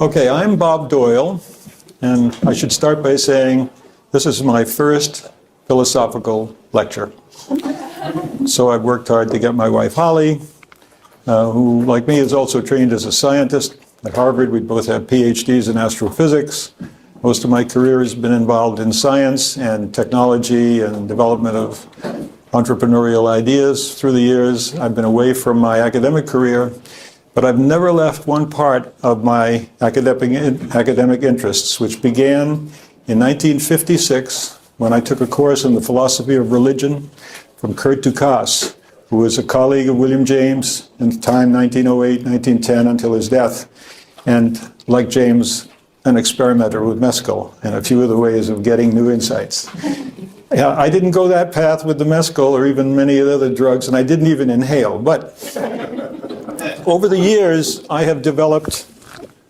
Okay, I'm Bob Doyle, and I should start by saying this is my first philosophical lecture. So I've worked hard to get my wife Holly, who, like me, is also trained as a scientist. At Harvard, we both have PhDs in astrophysics. Most of my career has been involved in science and technology and development of entrepreneurial ideas through the years. I've been away from my academic career, but I've never left one part of my academic interests, which began in 1956 when I took a course in the philosophy of religion from Kurt Dukas, who was a colleague of William James in the time 1908, 1910 until his death, and like James, an experimenter with mescal and a few of the ways of getting new insights. I didn't go that path with the mescal or even many of the other drugs, and I didn't even inhale. But over the years, I have developed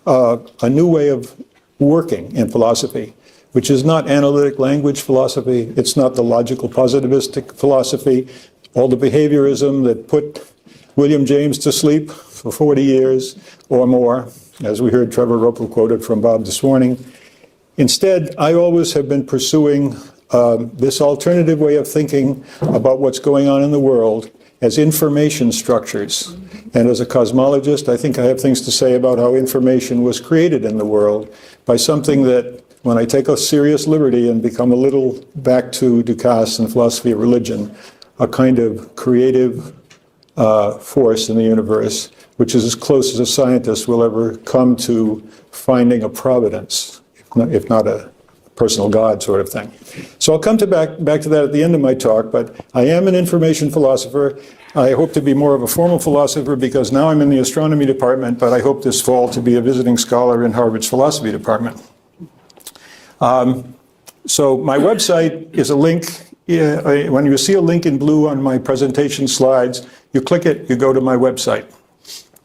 a new way of working in philosophy, which is not analytic language philosophy. It's not the logical positivistic philosophy, all the behaviorism that put William James to sleep for 40 years or more, as we heard Trevor Roper quoted from Bob this morning. Instead, I always have been pursuing this alternative way of thinking about what's going on in the world as information structures. And as a cosmologist, I think I have things to say about how information was created in the world by something that, when I take a serious liberty and become a little back to Dukas and philosophy of religion, a kind of creative force in the universe, which is as close as a scientist will ever come to finding a providence, if not a personal God sort of thing. So I'll come back to that at the end of my talk, but I am an information philosopher. I hope to be more of a formal philosopher because now I'm in the astronomy department, but I hope this fall to be a visiting scholar in Harvard's philosophy department. So my website is a link. When you see a link in blue on my presentation slides, you click it, you go to my website,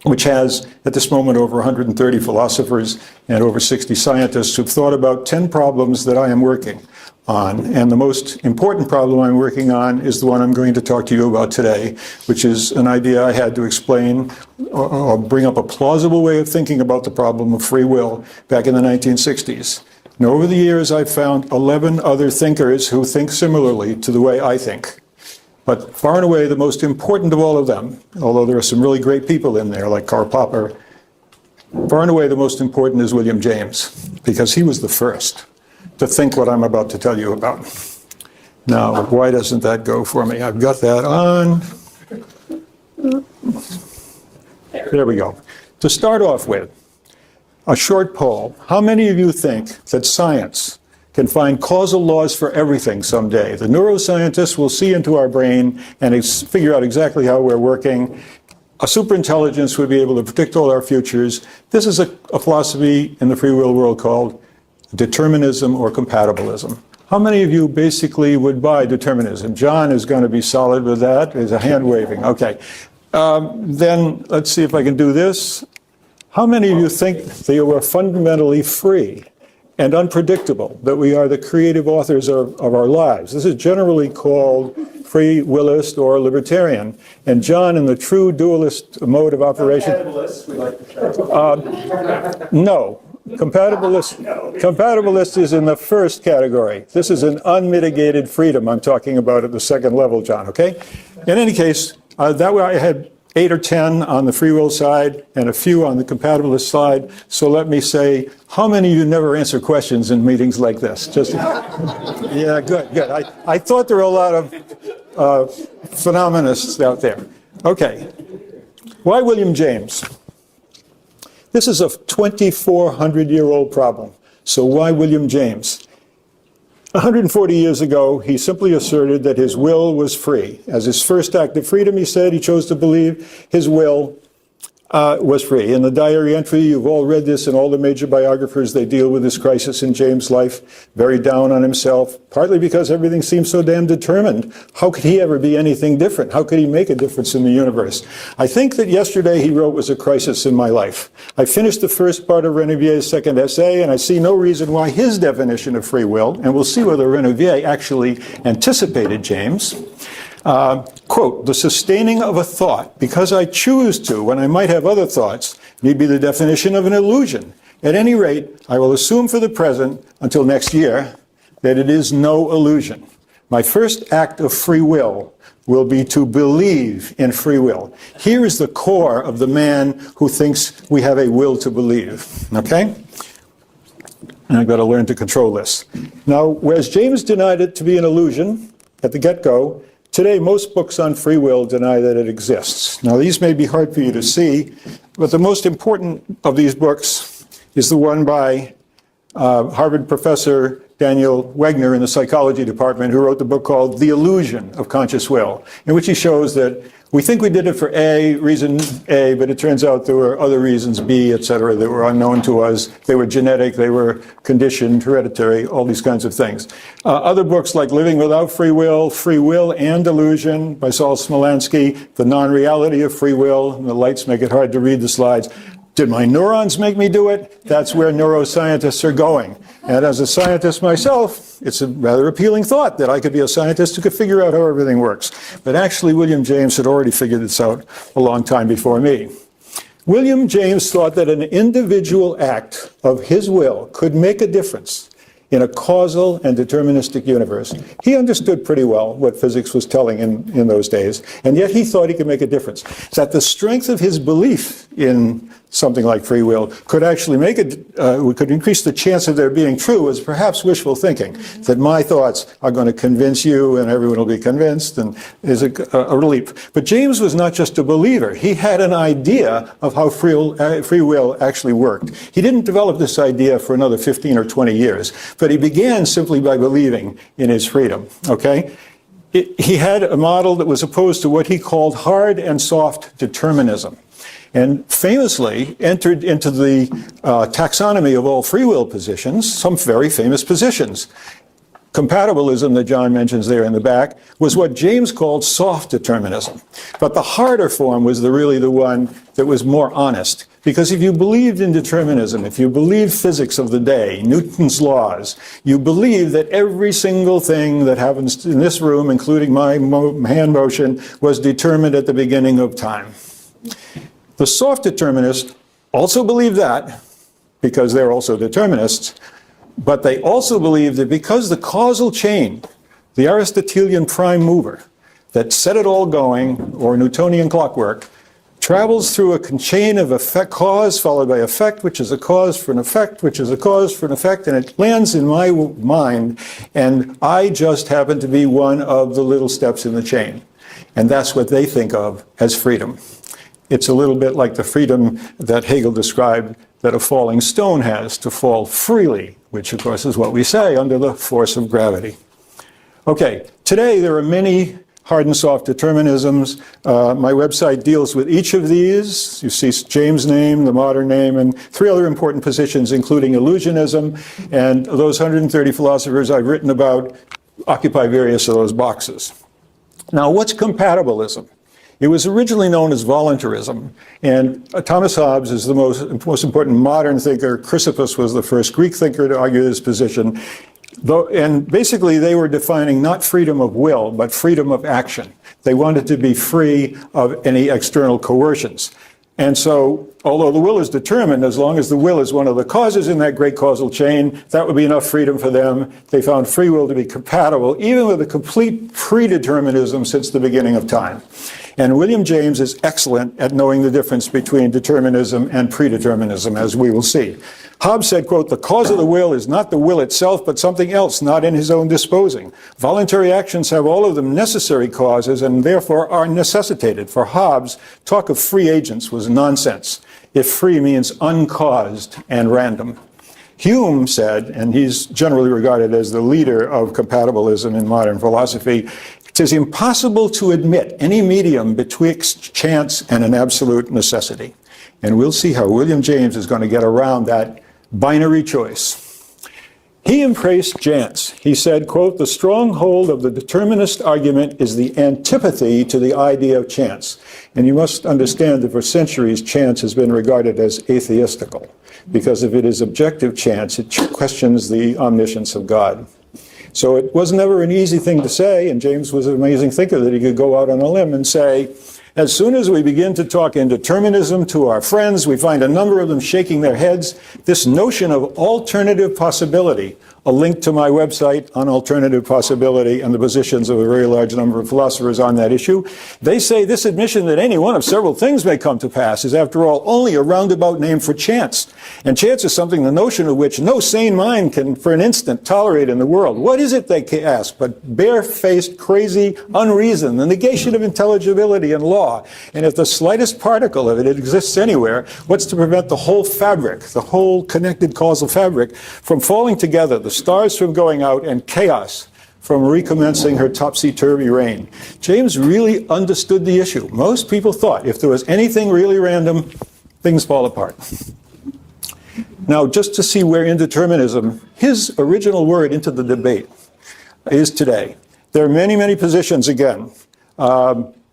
which has, at this moment, over 130 philosophers and over 60 scientists who've thought about 10 problems that I am working on. And the most important problem I'm working on is the one I'm going to talk to you about today, which is an idea I had to explain or bring up a plausible way of thinking about the problem of free will back in the 1960s. Now, over the years, I've found 11 other thinkers who think similarly to the way I think. But far and away, the most important of all of them, although there are some really great people in there, like Karl Popper, far and away the most important is William James, because he was the first to think what I'm about to tell you about. Now, why doesn't that go for me? I've got that on. There we go. To start off with, a short poll. How many of you think that science can find causal laws for everything someday? The neuroscientists will see into our brain and figure out exactly how we're working. A superintelligence would be able to predict all our futures. This is a philosophy in the free will world called determinism or compatibilism. How many of you basically would buy determinism? John is going to be solid with that. There's a hand waving. Okay. Then let's see if I can do this. How many of you think that you are fundamentally free and unpredictable, that we are the creative authors of our lives? This is generally called free willist or libertarian. And John, in the true dualist mode of operation... Compatibilist, we like to no. Compatibilist is in the first category. This is an unmitigated freedom I'm talking about at the second level, John, okay? In any case, that way I had 8 or 10 on the free will side and a few on the compatibilist side. So let me say, how many of you never answer questions in meetings like this? Just, yeah, good. I thought there were a lot of phenomenologists out there. Okay, why William James? This is a 2,400-year-old problem. So why William James? 140 years ago, he simply asserted that his will was free. As his first act of freedom, he said, he chose to believe his will was free. In the diary entry, you've all read this in all the major biographers. They deal with this crisis in James' life, very down on himself, partly because everything seems so damn determined. How could he ever be anything different? How could he make a difference in the universe? I think that yesterday he wrote was a crisis in my life. I finished the first part of Renouvilier's second essay, and I see no reason why his definition of free will, and we'll see whether Renouvier actually anticipated James, Quote, the sustaining of a thought, because I choose to, when I might have other thoughts, need be the definition of an illusion. At any rate, I will assume for the present, until next year, that it is no illusion. My first act of free will be to believe in free will. Here is the core of the man who thinks we have a will to believe, okay? And I've got to learn to control this. Now, whereas James denied it to be an illusion at the get-go, today most books on free will deny that it exists. Now, these may be hard for you to see, but the most important of these books is the one by Harvard professor Daniel Wegner in the psychology department, who wrote the book called The Illusion of Conscious Will, in which he shows that we think we did it for reason A, but it turns out there were other reasons, B, etc., that were unknown to us. They were genetic, they were conditioned, hereditary, all these kinds of things. Other books like Living Without Free Will and Illusion by Saul Smolanski, The Non-Reality of Free Will, and the lights make it hard to read the slides. Did my neurons make me do it? That's where neuroscientists are going. And as a scientist myself, it's a rather appealing thought that I could be a scientist who could figure out how everything works. But actually, William James had already figured this out a long time before me. William James thought that an individual act of his will could make a difference in a causal and deterministic universe. He understood pretty well what physics was telling in those days, and yet he thought he could make a difference. That the strength of his belief in something like free will could actually make it, could increase the chance of their being true was perhaps wishful thinking, that my thoughts are going to convince you and everyone will be convinced, and is a relief. But James was not just a believer. He had an idea of how free will actually worked. He didn't develop this idea for another 15 or 20 years, but he began simply by believing in his freedom, okay? He had a model that was opposed to what he called hard and soft determinism, and famously entered into the taxonomy of all free will positions, some very famous positions. Compatibilism that John mentions there in the back was what James called soft determinism. But the harder form was really the one that was more honest. Because if you believed in determinism, if you believed physics of the day, Newton's laws, you believed that every single thing that happens in this room, including my hand motion, was determined at the beginning of time. The soft determinists also believe that, because they're also determinists, but they also believe that because the causal chain, the Aristotelian prime mover, that set it all going, or Newtonian clockwork, travels through a chain of effect, cause followed by effect, which is a cause for an effect, which is a cause for an effect, and it lands in my mind, and I just happen to be one of the little steps in the chain. And that's what they think of as freedom. It's a little bit like the freedom that Hegel described that a falling stone has to fall freely, which of course is what we say under the force of gravity. Okay, today there are many hard and soft determinisms. My website deals with each of these. You see James' name, the modern name, and 3 other important positions, including illusionism, and those 130 philosophers I've written about occupy various of those boxes. Now, what's compatibilism? It was originally known as voluntarism, and Thomas Hobbes is the most important modern thinker. Chrysippus was the first Greek thinker to argue this position. And basically they were defining not freedom of will, but freedom of action. They wanted to be free of any external coercions. And so, although the will is determined, as long as the will is one of the causes in that great causal chain, that would be enough freedom for them. They found free will to be compatible, even with a complete predeterminism since the beginning of time. And William James is excellent at knowing the difference between determinism and predeterminism, as we will see. Hobbes said, quote, the cause of the will is not the will itself, but something else, not in his own disposing. Voluntary actions have all of them necessary causes and therefore are necessitated. For Hobbes, talk of free agents was nonsense, if free means uncaused and random. Hume said, and he's generally regarded as the leader of compatibilism in modern philosophy, it is impossible to admit any medium betwixt chance and an absolute necessity. And we'll see how William James is going to get around that binary choice. He embraced chance. He said, quote, the stronghold of the determinist argument is the antipathy to the idea of chance. And you must understand that for centuries, chance has been regarded as atheistical, because if it is objective chance, it questions the omniscience of God. So it was never an easy thing to say, and James was an amazing thinker that he could go out on a limb and say, as soon as we begin to talk indeterminism to our friends, we find a number of them shaking their heads. This notion of alternative possibility, a link to my website on alternative possibility and the positions of a very large number of philosophers on that issue. They say this admission that any one of several things may come to pass is, after all, only a roundabout name for chance. And chance is something the notion of which no sane mind can, for an instant, tolerate in the world. What is it, they ask, but bare-faced, crazy unreason, the negation of intelligibility and law. And if the slightest particle of it exists anywhere, what's to prevent the whole fabric, the whole connected causal fabric, from falling together, the stars from going out, and chaos from recommencing her topsy-turvy reign? James really understood the issue. Most people thought if there was anything really random, things fall apart. Now, just to see where indeterminism, his original word into the debate, is today. There are many, many positions, again.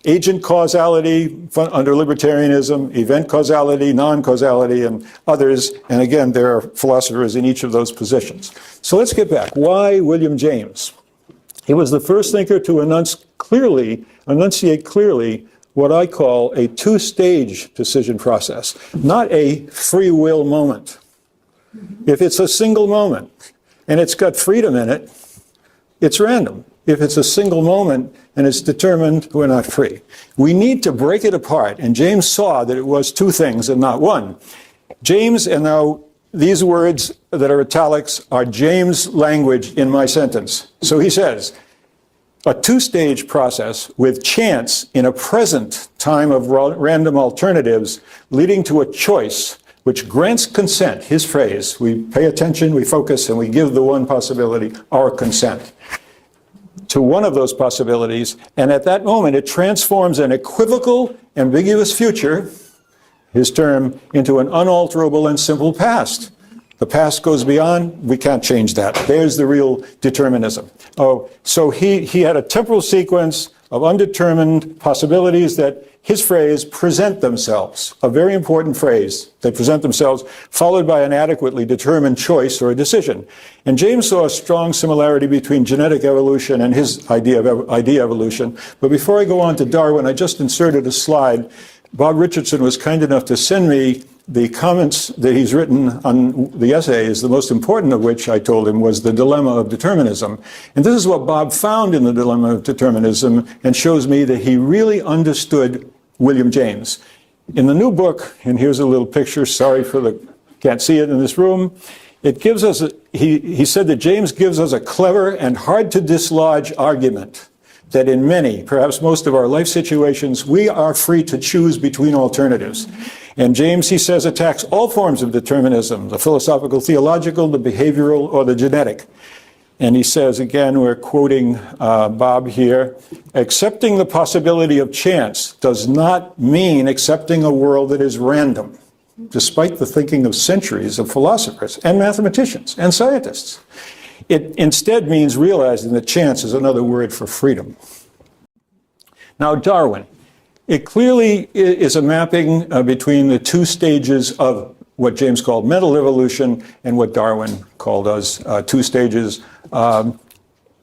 Agent causality under libertarianism, event causality, non-causality, and others. And again, there are philosophers in each of those positions. So let's get back. Why William James? He was the first thinker to enunciate clearly what I call a two-stage decision process, not a free will moment. If it's a single moment and it's got freedom in it, it's random. If it's a single moment and it's determined, we're not free. We need to break it apart. And James saw that it was two things and not one. James, and now these words that are italics are James' language in my sentence. So he says, a two-stage process with chance in a present time of random alternatives leading to a choice which grants consent, his phrase. We pay attention, we focus, and we give the one possibility our consent to one of those possibilities, and at that moment it transforms an equivocal, ambiguous future, his term, into an unalterable and simple past. The past goes beyond, we can't change that. There's the real determinism. Oh, so he had a temporal sequence of undetermined possibilities that, his phrase, present themselves, a very important phrase. They present themselves, followed by an adequately determined choice or a decision. And James saw a strong similarity between genetic evolution and his idea of idea evolution. But before I go on to Darwin, I just inserted a slide. Bob Richardson was kind enough to send me the comments that he's written on the essays, the most important of which, I told him, was the dilemma of determinism. And this is what Bob found in the dilemma of determinism, and shows me that he really understood William James. In the new book, and here's a little picture, sorry for the, can't see it in this room, it gives us, he said that James gives us a clever and hard to dislodge argument that in many, perhaps most of our life situations, we are free to choose between alternatives. And James, he says, attacks all forms of determinism, the philosophical, theological, the behavioral, or the genetic. And he says, again, we're quoting Bob here, accepting the possibility of chance does not mean accepting a world that is random, despite the thinking of centuries of philosophers and mathematicians and scientists. It instead means realizing that chance is another word for freedom. Now, Darwin. It clearly is a mapping between the two stages of what James called mental evolution and what Darwin called us two stages. And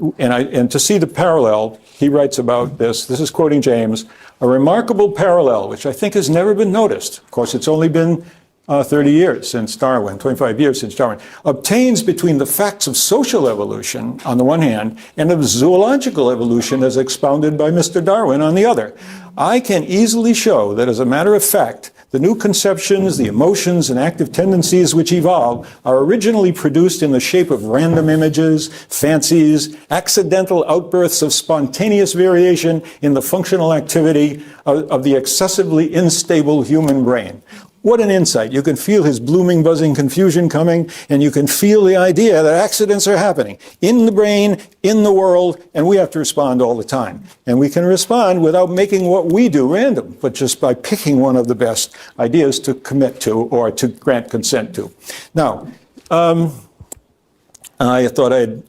to see the parallel, he writes about this is quoting James, a remarkable parallel, which I think has never been noticed. Of course, it's only been 30 years since Darwin, 25 years since Darwin, obtains between the facts of social evolution on the one hand and of zoological evolution as expounded by Mr. Darwin on the other. I can easily show that, as a matter of fact, the new conceptions, the emotions, and active tendencies which evolve are originally produced in the shape of random images, fancies, accidental outbursts of spontaneous variation in the functional activity of the excessively unstable human brain. What an insight. You can feel his blooming, buzzing confusion coming, and you can feel the idea that accidents are happening in the brain, in the world, and we have to respond all the time. And we can respond without making what we do random, but just by picking one of the best ideas to commit to or to grant consent to. Now, I thought I'd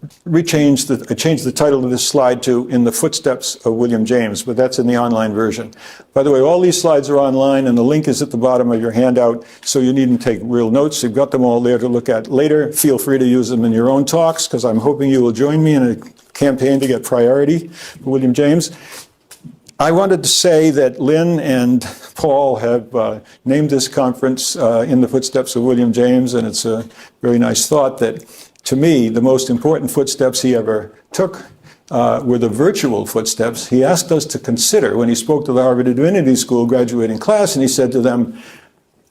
changed the title of this slide to In the Footsteps of William James, but that's in the online version. By the way, all these slides are online, and the link is at the bottom of your handout, so you needn't take real notes. You've got them all there to look at later. Feel free to use them in your own talks, because I'm hoping you will join me in a campaign to get priority for William James. I wanted to say that Lynn and Paul have named this conference In the Footsteps of William James, and it's a very nice thought that, to me, the most important footsteps he ever took were the virtual footsteps. He asked us to consider, when he spoke to the Harvard Divinity School graduating class, and he said to them,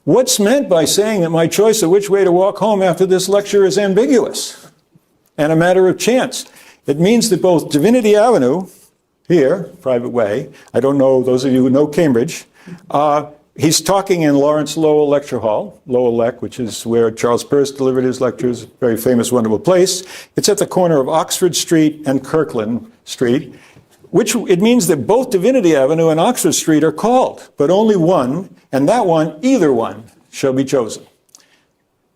"What's meant by saying that my choice of which way to walk home after this lecture is ambiguous and a matter of chance? It means that both Divinity Avenue, here, private way, I don't know, those of you who know Cambridge, he's talking in Lawrence Lowell Lecture Hall, Lowell Lec, which is where Charles Peirce delivered his lectures, very famous, wonderful place. It's at the corner of Oxford Street and Kirkland Street, which it means that both Divinity Avenue and Oxford Street are called, but only one, and that one, either one, shall be chosen."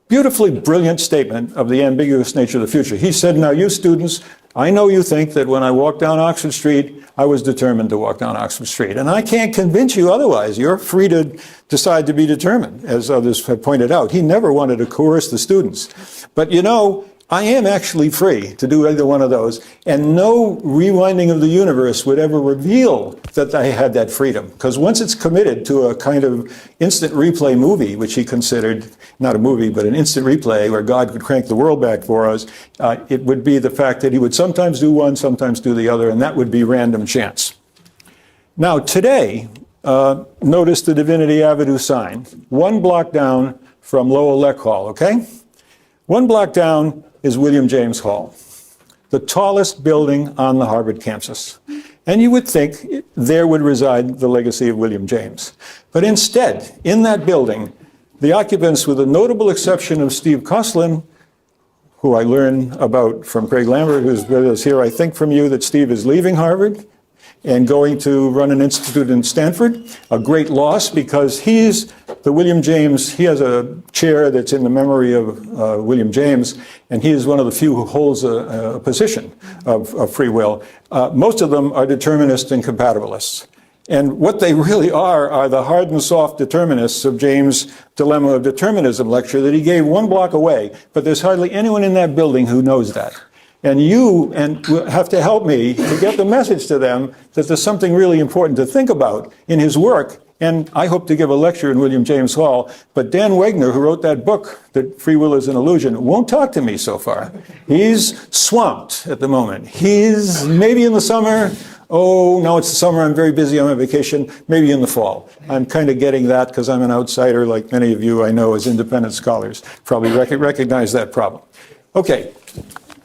Beautifully brilliant statement of the ambiguous nature of the future. He said, "Now you students, I know you think that when I walked down Oxford Street, I was determined to walk down Oxford Street. And I can't convince you otherwise. You're free to decide to be determined," as others have pointed out. He never wanted to coerce the students. But you know, I am actually free to do either one of those, and no rewinding of the universe would ever reveal that I had that freedom. Because once it's committed to a kind of instant replay movie, which he considered, not a movie, but an instant replay where God could crank the world back for us, it would be the fact that he would sometimes do one, sometimes do the other, and that would be random chance. Now today, notice the Divinity Avenue sign, one block down from Lowell Lec Hall, okay? One block down is William James Hall, the tallest building on the Harvard campus. And you would think there would reside the legacy of William James. But instead, in that building, the occupants, with the notable exception of Steve Coslin, who I learn about from Craig Lambert, who's with us here, I think from you that Steve is leaving Harvard and going to run an institute in Stanford, a great loss because he's the William James, he has a chair that's in the memory of William James, and he is one of the few who holds a position of free will. Most of them are determinists and compatibilists. And what they really are the hard and soft determinists of James' Dilemma of Determinism lecture that he gave one block away, but there's hardly anyone in that building who knows that. And you have to help me to get the message to them that there's something really important to think about in his work. And I hope to give a lecture in William James Hall. But Dan Wegner, who wrote that book, that Free Will is an Illusion, won't talk to me so far. He's swamped at the moment. He's maybe in the summer. Oh, no, it's the summer. I'm very busy on my vacation. Maybe in the fall. I'm kind of getting that because I'm an outsider, like many of you I know as independent scholars probably recognize that problem. Okay.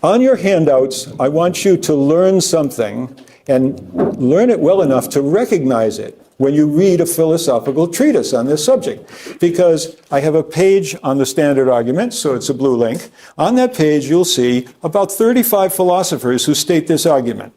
On your handouts, I want you to learn something and learn it well enough to recognize it when you read a philosophical treatise on this subject. Because I have a page on the standard argument, so it's a blue link. On that page, you'll see about 35 philosophers who state this argument.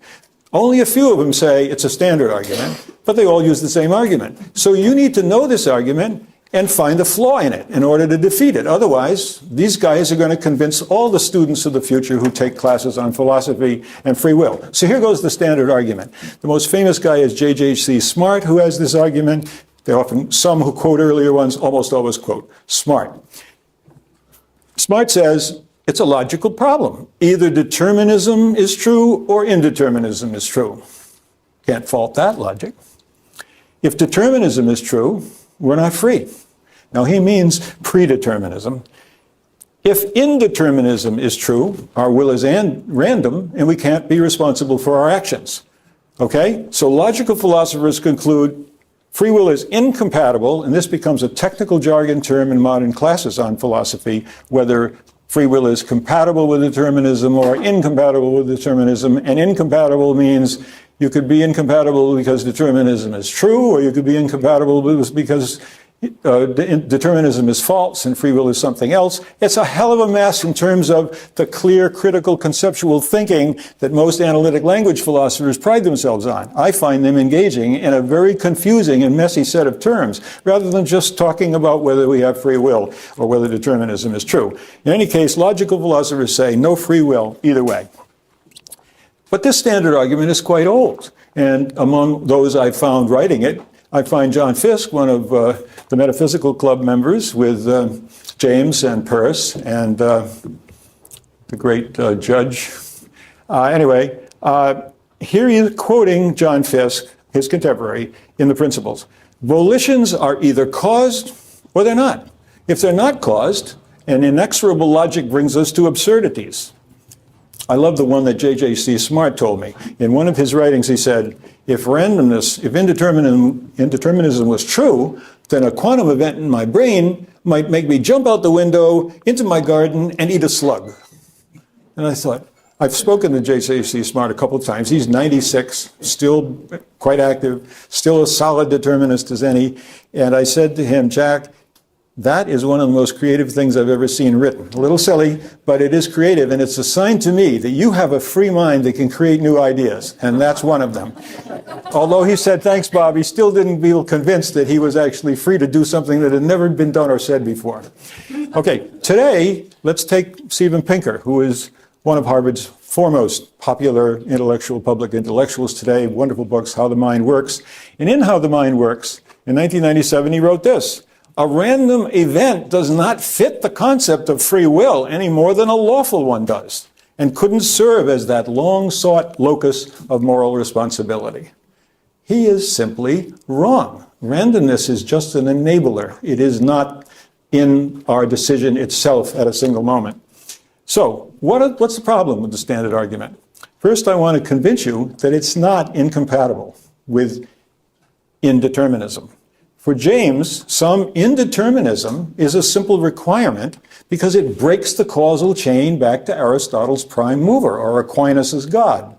Only a few of them say it's a standard argument, but they all use the same argument. So you need to know this argument and find a flaw in it in order to defeat it. Otherwise, these guys are going to convince all the students of the future who take classes on philosophy and free will. So here goes the standard argument. The most famous guy is J.J.C. Smart, who has this argument. Some who quote earlier ones almost always quote Smart. Smart says, it's a logical problem. Either determinism is true or indeterminism is true. Can't fault that logic. If determinism is true, we're not free. Now, he means predeterminism. If indeterminism is true, our will is random, and we can't be responsible for our actions. Okay? So logical philosophers conclude free will is incompatible, and this becomes a technical jargon term in modern classes on philosophy, whether free will is compatible with determinism or incompatible with determinism. And incompatible means you could be incompatible because determinism is true, or you could be incompatible because determinism is false and free will is something else. It's a hell of a mess in terms of the clear, critical, conceptual thinking that most analytic language philosophers pride themselves on. I find them engaging in a very confusing and messy set of terms, rather than just talking about whether we have free will or whether determinism is true. In any case, logical philosophers say no free will either way. But this standard argument is quite old. And among those I found writing it, I find John Fiske, one of the Metaphysical Club members, with James and Peirce and the great judge. Anyway, here he is quoting John Fiske, his contemporary, in the Principles. Volitions are either caused or they're not. If they're not caused, an inexorable logic brings us to absurdities. I love the one that J.J.C. Smart told me. In one of his writings, he said, if randomness, if indeterminism was true, then a quantum event in my brain might make me jump out the window into my garden and eat a slug. And I thought, I've spoken to J.J.C. Smart a couple of times. He's 96, still quite active, still a solid determinist as any. And I said to him, Jack, that is one of the most creative things I've ever seen written. A little silly, but it is creative, and it's a sign to me that you have a free mind that can create new ideas, and that's one of them. Although he said, thanks, Bob, he still didn't feel convinced that he was actually free to do something that had never been done or said before. Okay, today, let's take Steven Pinker, who is one of Harvard's foremost popular intellectual, public intellectuals today, wonderful books, How the Mind Works. And in How the Mind Works, in 1997, he wrote this: a random event does not fit the concept of free will any more than a lawful one does, and couldn't serve as that long-sought locus of moral responsibility. He is simply wrong. Randomness is just an enabler. It is not in our decision itself at a single moment. So, what's the problem with the standard argument? First, I want to convince you that it's not incompatible with indeterminism. For James, some indeterminism is a simple requirement because it breaks the causal chain back to Aristotle's prime mover, or Aquinas' God.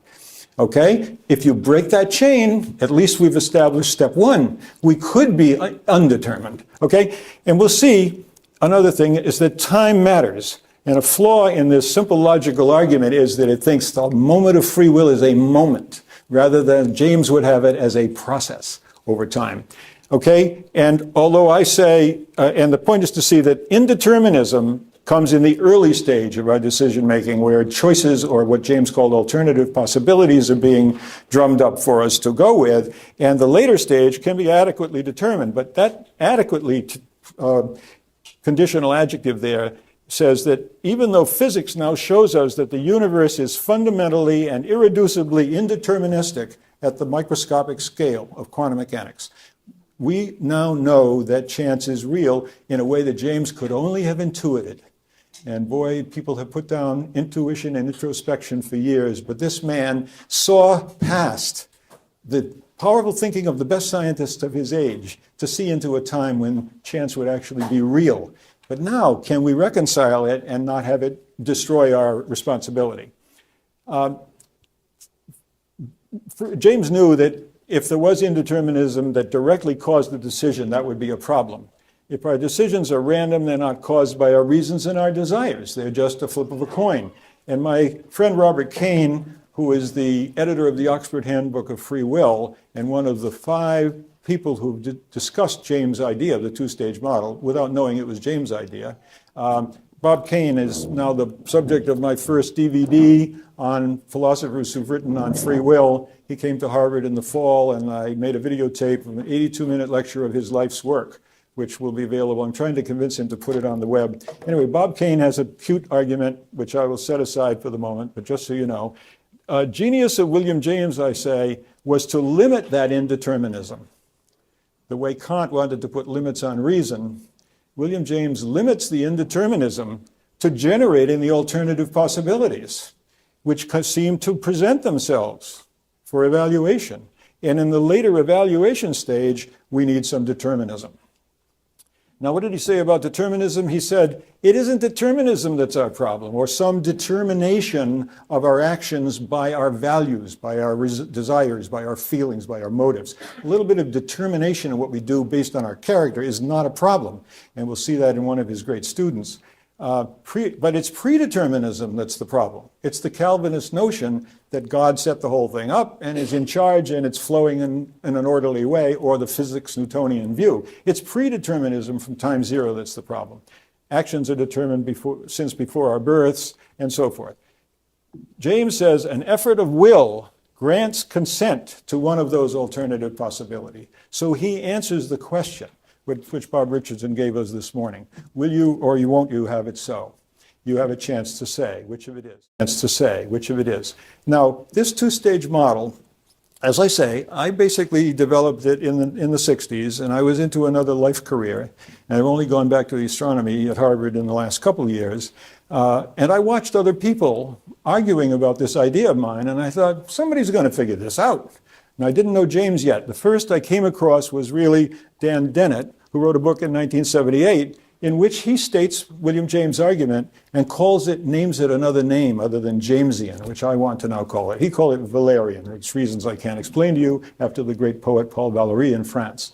Okay? If you break that chain, at least we've established step one. We could be undetermined. Okay? And we'll see another thing is that time matters. And a flaw in this simple logical argument is that it thinks the moment of free will is a moment, rather than James would have it as a process over time. Okay, and although I say, and the point is to see that indeterminism comes in the early stage of our decision making, where choices, or what James called alternative possibilities, are being drummed up for us to go with, and the later stage can be adequately determined. But that adequately conditional adjective there says that even though physics now shows us that the universe is fundamentally and irreducibly indeterministic at the microscopic scale of quantum mechanics, we now know that chance is real in a way that James could only have intuited. And boy, people have put down intuition and introspection for years, but this man saw past the powerful thinking of the best scientists of his age to see into a time when chance would actually be real. But now, can we reconcile it and not have it destroy our responsibility? James knew that if there was indeterminism that directly caused the decision, that would be a problem. If our decisions are random, they're not caused by our reasons and our desires. They're just a flip of a coin. And my friend Robert Kane, who is the editor of the Oxford Handbook of Free Will, and one of the 5 people who discussed James' idea of the two-stage model without knowing it was James' idea, Bob Kane is now the subject of my first DVD on philosophers who've written on free will. He came to Harvard in the fall, and I made a videotape of an 82-minute lecture of his life's work, which will be available. I'm trying to convince him to put it on the web. Anyway, Bob Kane has a cute argument, which I will set aside for the moment, but just so you know. Genius of William James, I say, was to limit that indeterminism. The way Kant wanted to put limits on reason, William James limits the indeterminism to generating the alternative possibilities, which seem to present themselves for evaluation. And in the later evaluation stage, we need some determinism. Now, what did he say about determinism? He said, it isn't determinism that's our problem, or some determination of our actions by our values, by our desires, by our feelings, by our motives. A little bit of determination in what we do based on our character is not a problem. And we'll see that in one of his great students. But it's predeterminism that's the problem. It's the Calvinist notion that God set the whole thing up and is in charge and it's flowing in an orderly way, or the physics Newtonian view. It's predeterminism from time zero that's the problem. Actions are determined since before our births and so forth. James says an effort of will grants consent to one of those alternative possibilities. So he answers the question, which Bob Richardson gave us this morning. Will you or you won't you have it so? You have a chance to say which of it is. Chance to say which of it is. Now, this two-stage model, as I say, I basically developed it in the 60s, and I was into another life career. And I've only gone back to astronomy at Harvard in the last couple of years. And I watched other people arguing about this idea of mine, and I thought, somebody's going to figure this out. And I didn't know James yet. The first I came across was really Dan Dennett, who wrote a book in 1978 in which he states William James' argument and names it another name other than Jamesian, which I want to now call it. He called it Valerian, for reasons I can't explain to you, after the great poet Paul Valéry in France.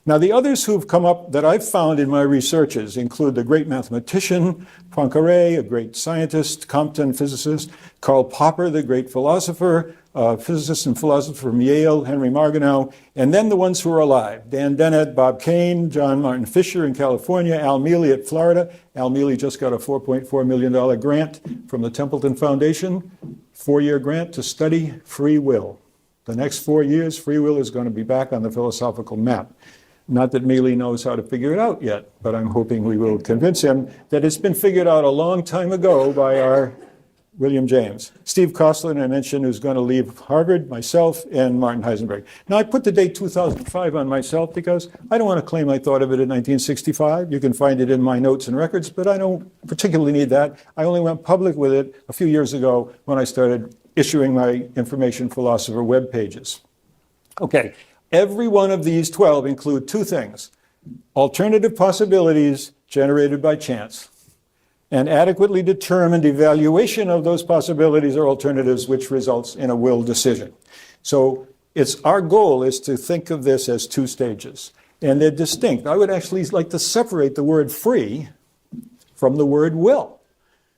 Now, the others who've come up that I've found in my researches include the great mathematician Poincaré, a great scientist, Compton physicist, Karl Popper, the great philosopher, physicist and philosopher from Yale, Henry Margenau, and then the ones who are alive, Dan Dennett, Bob Kane, John Martin Fisher in California, Al Mealy at Florida. Al Mealy just got a $4.4 million grant from the Templeton Foundation, 4-year grant to study free will. The next 4 years, free will is going to be back on the philosophical map. Not that Mealy knows how to figure it out yet, but I'm hoping we will convince him that it's been figured out a long time ago by our William James. Steve Kosslyn, I mentioned, who's going to leave Harvard, myself, and Martin Heisenberg. Now, I put the date 2005 on myself because I don't want to claim I thought of it in 1965. You can find it in my notes and records, but I don't particularly need that. I only went public with it a few years ago when I started issuing my Information Philosopher web pages. Okay. Every one of these 12 include two things: alternative possibilities generated by chance, and adequately determined evaluation of those possibilities or alternatives, which results in a will decision. So our goal is to think of this as two stages, and they're distinct. I would actually like to separate the word free from the word will,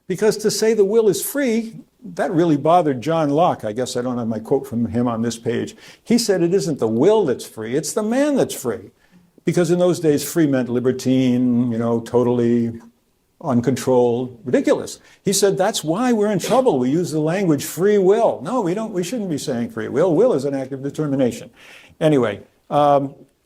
because to say the will is free, that really bothered John Locke. I guess I don't have my quote from him on this page. He said it isn't the will that's free, it's the man that's free. Because in those days, free meant libertine, totally uncontrolled, ridiculous. He said that's why we're in trouble. We use the language free will. No, we shouldn't be saying free will. Will is an act of determination. Anyway, I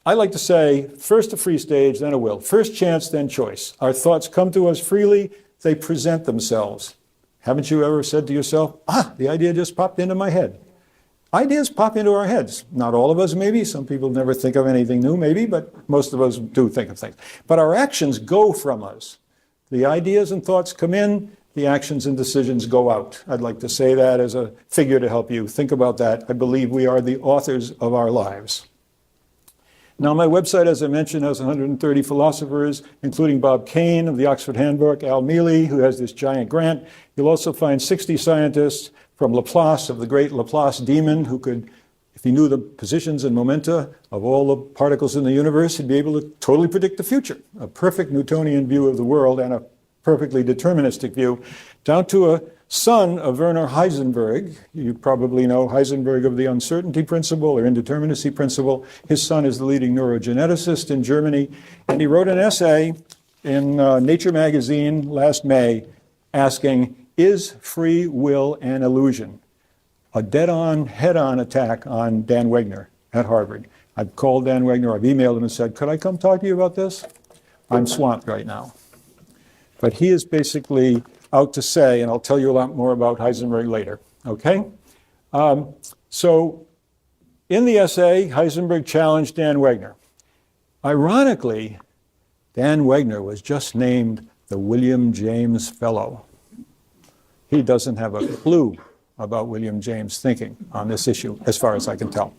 like to say first a free stage, then a will. First chance, then choice. Our thoughts come to us freely, they present themselves. Haven't you ever said to yourself, the idea just popped into my head? Ideas pop into our heads. Not all of us, maybe. Some people never think of anything new, maybe, but most of us do think of things. But our actions go from us. The ideas and thoughts come in, the actions and decisions go out. I'd like to say that as a figure to help you think about that. I believe we are the authors of our lives. Now, my website, as I mentioned, has 130 philosophers, including Bob Kane of the Oxford Handbook, Al Mealy, who has this giant grant. You'll also find 60 scientists from Laplace, of the great Laplace demon, who could, if he knew the positions and momenta of all the particles in the universe, he'd be able to totally predict the future. A perfect Newtonian view of the world and a perfectly deterministic view, down to a son of Werner Heisenberg. You probably know Heisenberg of the uncertainty principle or indeterminacy principle. His son is the leading neurogeneticist in Germany, and he wrote an essay in Nature magazine last May asking, is free will an illusion? A dead-on, head-on attack on Dan Wegner at Harvard. I've called Dan Wegner, I've emailed him and said, could I come talk to you about this? I'm swamped right now. But he is basically out to say, and I'll tell you a lot more about Heisenberg later, okay? So in the essay, Heisenberg challenged Dan Wegner. Ironically, Dan Wegner was just named the William James Fellow. He doesn't have a clue about William James' thinking on this issue, as far as I can tell.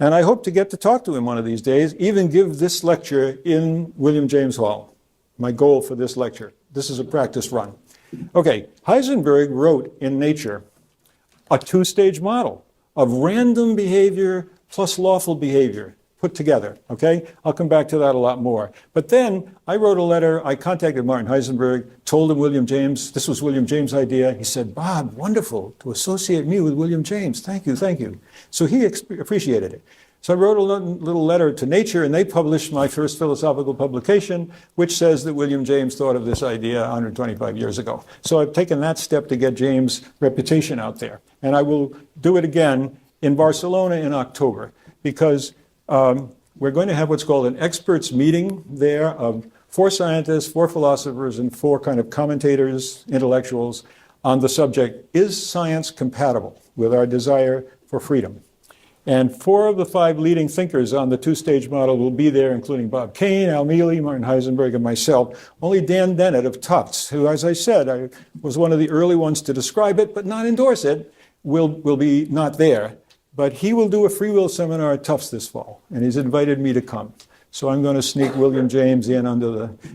And I hope to get to talk to him one of these days, even give this lecture in William James Hall. My goal for this lecture. This is a practice run. Okay, Heisenberg wrote in Nature a two-stage model of random behavior plus lawful behavior put together, okay? I'll come back to that a lot more. But then I wrote a letter, I contacted Martin Heisenberg, told him William James, this was William James' idea. He said, Bob, wonderful to associate me with William James. Thank you, thank you. So he appreciated it. So I wrote a little letter to Nature, and they published my first philosophical publication, which says that William James thought of this idea 125 years ago. So I've taken that step to get James' reputation out there. And I will do it again in Barcelona in October, because we're going to have what's called an experts meeting there of 4 scientists, 4 philosophers, and 4 kind of commentators, intellectuals, on the subject, is science compatible with our desire for freedom? And 4 of the 5 leading thinkers on the two-stage model will be there, including Bob Kane, Al Mealy, Martin Heisenberg, and myself. Only Dan Dennett of Tufts, who, as I said, I was one of the early ones to describe it, but not endorse it, will be not there. But he will do a free will seminar at Tufts this fall, and he's invited me to come. So I'm going to sneak William James in into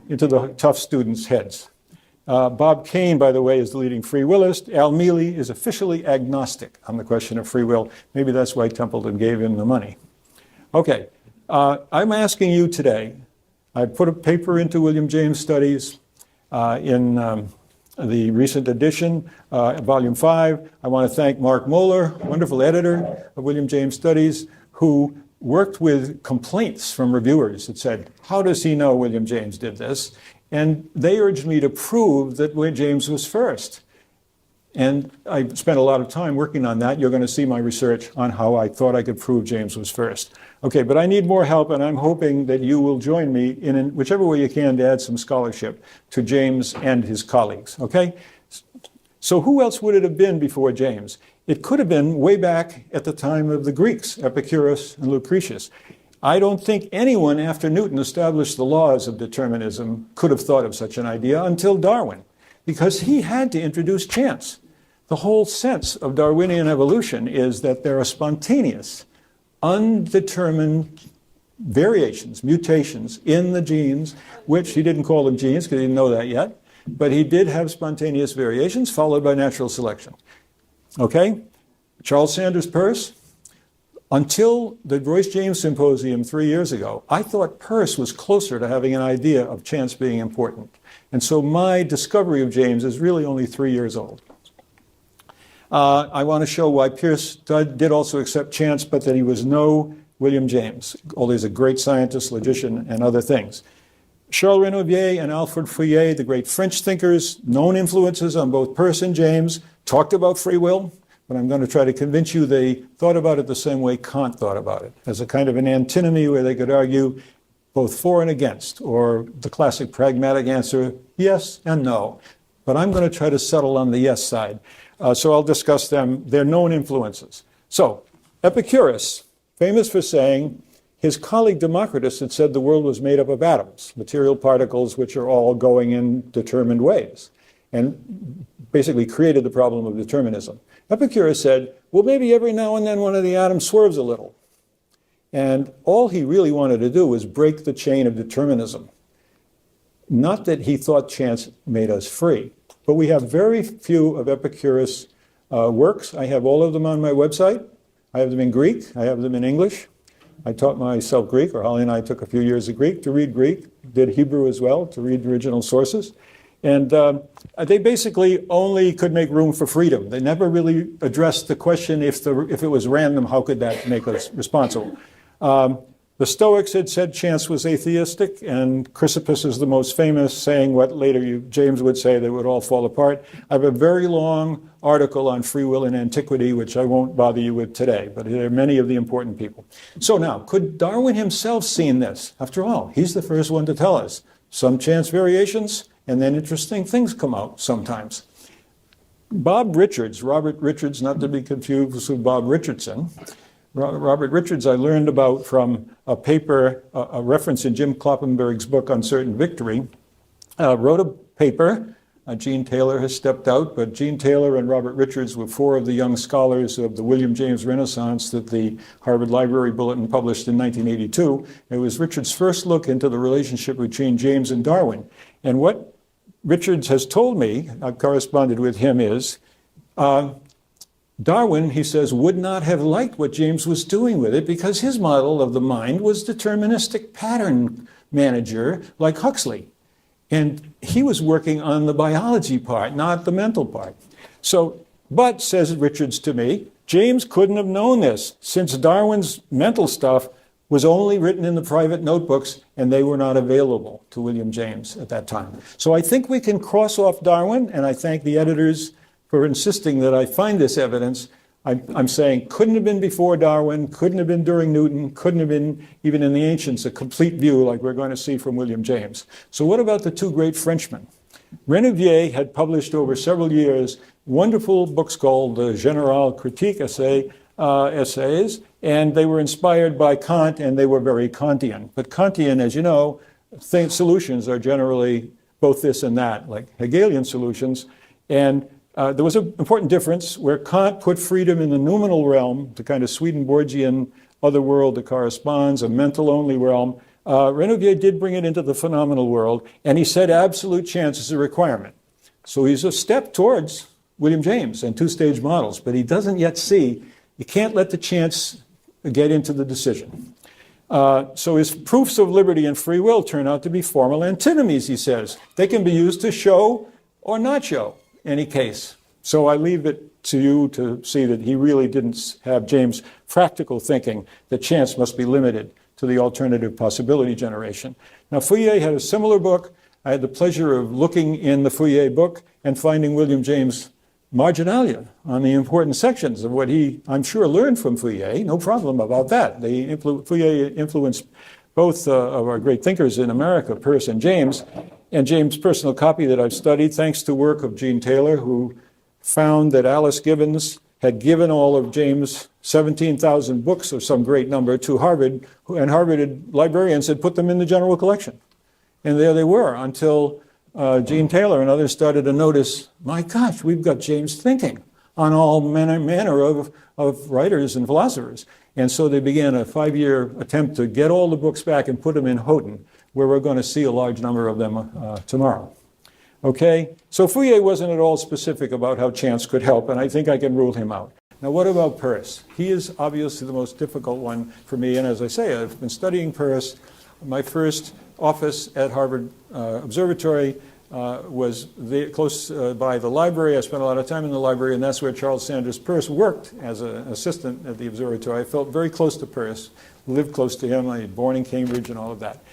the Tufts students' heads. Bob Kane, by the way, is the leading free willist. Al Mealy is officially agnostic on the question of free will. Maybe that's why Templeton gave him the money. Okay, I'm asking you today, I put a paper into William James Studies in the recent edition, Volume 5. I want to thank Mark Moeller, wonderful editor of William James Studies, who worked with complaints from reviewers that said, how does he know William James did this? And they urged me to prove that William James was first. And I spent a lot of time working on that. You're going to see my research on how I thought I could prove James was first. Okay, but I need more help, and I'm hoping that you will join me in whichever way you can to add some scholarship to James and his colleagues, okay? So who else would it have been before James? It could have been way back at the time of the Greeks, Epicurus and Lucretius. I don't think anyone after Newton established the laws of determinism could have thought of such an idea until Darwin, because he had to introduce chance. The whole sense of Darwinian evolution is that there are spontaneous, undetermined variations, mutations in the genes, which he didn't call them genes because he didn't know that yet, but he did have spontaneous variations followed by natural selection. Okay? Charles Sanders Peirce. Until the Royce James Symposium 3 years ago, I thought Peirce was closer to having an idea of chance being important. And so my discovery of James is really only 3 years old. I want to show why Peirce did also accept chance, but that he was no William James, although he's a great scientist, logician, and other things. Charles Renouvier and Alfred Fouillet, the great French thinkers, known influences on both Peirce and James, talked about free will. But I'm going to try to convince you they thought about it the same way Kant thought about it, as a kind of an antinomy where they could argue both for and against, or the classic pragmatic answer, yes and no. But I'm going to try to settle on the yes side. So I'll discuss them. They're known influences. So Epicurus, famous for saying his colleague Democritus had said the world was made up of atoms, material particles which are all going in determined ways, and basically created the problem of determinism. Epicurus said, well, maybe every now and then one of the atoms swerves a little. And all he really wanted to do was break the chain of determinism. Not that he thought chance made us free, but we have very few of Epicurus' works. I have all of them on my website. I have them in Greek. I have them in English. I taught myself Greek, or Holly and I took a few years of Greek to read Greek, did Hebrew as well to read the original sources. And they basically only could make room for freedom. They never really addressed the question, if it was random, how could that make us responsible? The Stoics had said chance was atheistic, and Chrysippus is the most famous, saying what later James would say, they would all fall apart. I have a very long article on free will in antiquity, which I won't bother you with today, but there are many of the important people. So now, could Darwin himself seen this? After all, he's the first one to tell us some chance variations, and then interesting things come out sometimes. Bob Richards, Robert Richards, not to be confused with Bob Richardson. Robert Richards I learned about from a paper, a reference in Jim Kloppenberg's book Uncertain Victory, wrote a paper Gene Taylor has stepped out, but Gene Taylor and Robert Richards were four of the young scholars of the William James Renaissance that the Harvard Library Bulletin published in 1982. It was Richards' first look into the relationship between James and Darwin. And what Richards has told me, I've corresponded with him, is Darwin, he says, would not have liked what James was doing with it because his model of the mind was deterministic pattern manager like Huxley. And he was working on the biology part, not the mental part. So, but, says Richards to me, James couldn't have known this since Darwin's mental stuff was only written in the private notebooks and they were not available to William James at that time. So I think we can cross off Darwin, and I thank the editors for insisting that I find this evidence. I'm saying couldn't have been before Darwin, couldn't have been during Newton, couldn't have been even in the ancients, a complete view like we're going to see from William James. So what about the two great Frenchmen? Renouvier had published over several years wonderful books called General Critique essays, and they were inspired by Kant and they were very Kantian. But Kantian, as you know, solutions are generally both this and that, like Hegelian solutions. And there was an important difference where Kant put freedom in the noumenal realm, the kind of Swedenborgian other world that corresponds, a mental-only realm. Renouvier did bring it into the phenomenal world, and he said absolute chance is a requirement. So he's a step towards William James and two-stage models, but he doesn't yet see, you can't let the chance get into the decision. So his proofs of liberty and free will turn out to be formal antinomies, he says. They can be used to show or not show any case. So I leave it to you to see that he really didn't have James' practical thinking that chance must be limited to the alternative possibility generation. Now, Fouillé had a similar book. I had the pleasure of looking in the Fouillé book and finding William James' marginalia on the important sections of what he, I'm sure, learned from Fouillé. No problem about that. Fouillé influenced both of our great thinkers in America, Peirce and James James' personal copy that I've studied, thanks to work of Gene Taylor, who found that Alice Gibbons had given all of James' 17,000 books or some great number to Harvard, and Harvard librarians had put them in the general collection. And there they were until Gene Taylor and others started to notice, my gosh, we've got James thinking on all manner of writers and philosophers. And so they began a 5-year attempt to get all the books back and put them in Houghton, where we're going to see a large number of them tomorrow. Okay, so Fouillé wasn't at all specific about how chance could help, and I think I can rule him out. Now, what about Peirce? He is obviously the most difficult one for me, and as I say, I've been studying Peirce. My first office at Harvard Observatory was close by the library. I spent a lot of time in the library, and that's where Charles Sanders Peirce worked as an assistant at the observatory. I felt very close to Peirce, lived close to him. I was born in Cambridge and all of that.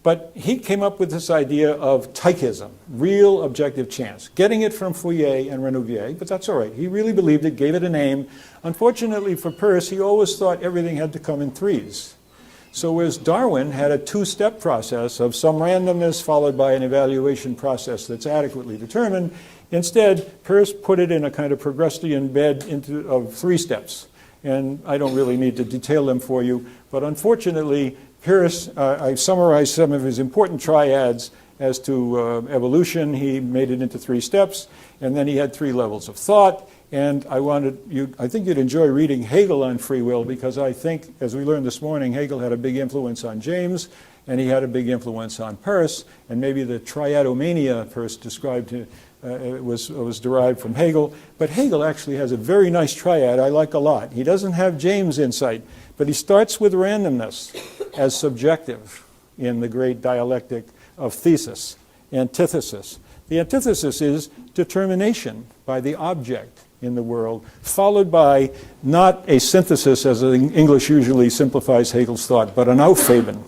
But he came up with this idea of tychism, real objective chance, getting it from Fouillé and Renouvier, but that's all right. He really believed it, gave it a name. Unfortunately for Peirce, he always thought everything had to come in threes. So whereas Darwin had a two-step process of some randomness followed by an evaluation process that's adequately determined, instead, Peirce put it in a kind of Progressian bed of 3 steps. And I don't really need to detail them for you, but unfortunately, Peirce, I summarized some of his important triads as to evolution. He made it into 3 steps, and then he had 3 levels of thought. And I think you'd enjoy reading Hegel on free will, because I think, as we learned this morning, Hegel had a big influence on James, and he had a big influence on Peirce, and maybe the triadomania Peirce described was derived from Hegel. But Hegel actually has a very nice triad I like a lot. He doesn't have James' insight, but he starts with randomness as subjective in the great dialectic of thesis, antithesis. The antithesis is determination by the object in the world, followed by not a synthesis, as English usually simplifies Hegel's thought, but an Aufheben.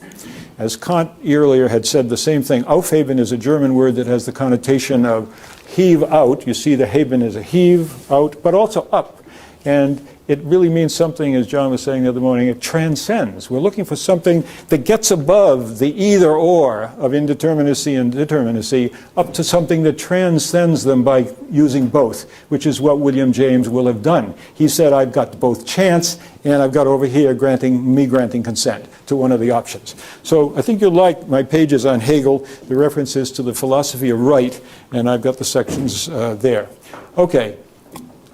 As Kant earlier had said the same thing, Aufheben is a German word that has the connotation of heave out. You see the Heben is a heave out, but also up. And it really means something, as John was saying the other morning, it transcends. We're looking for something that gets above the either-or of indeterminacy and determinacy up to something that transcends them by using both, which is what William James will have done. He said, I've got both chance and I've got over here granting consent to one of the options. So I think you'll like my pages on Hegel, the references to the philosophy of right, and I've got the sections there. Okay,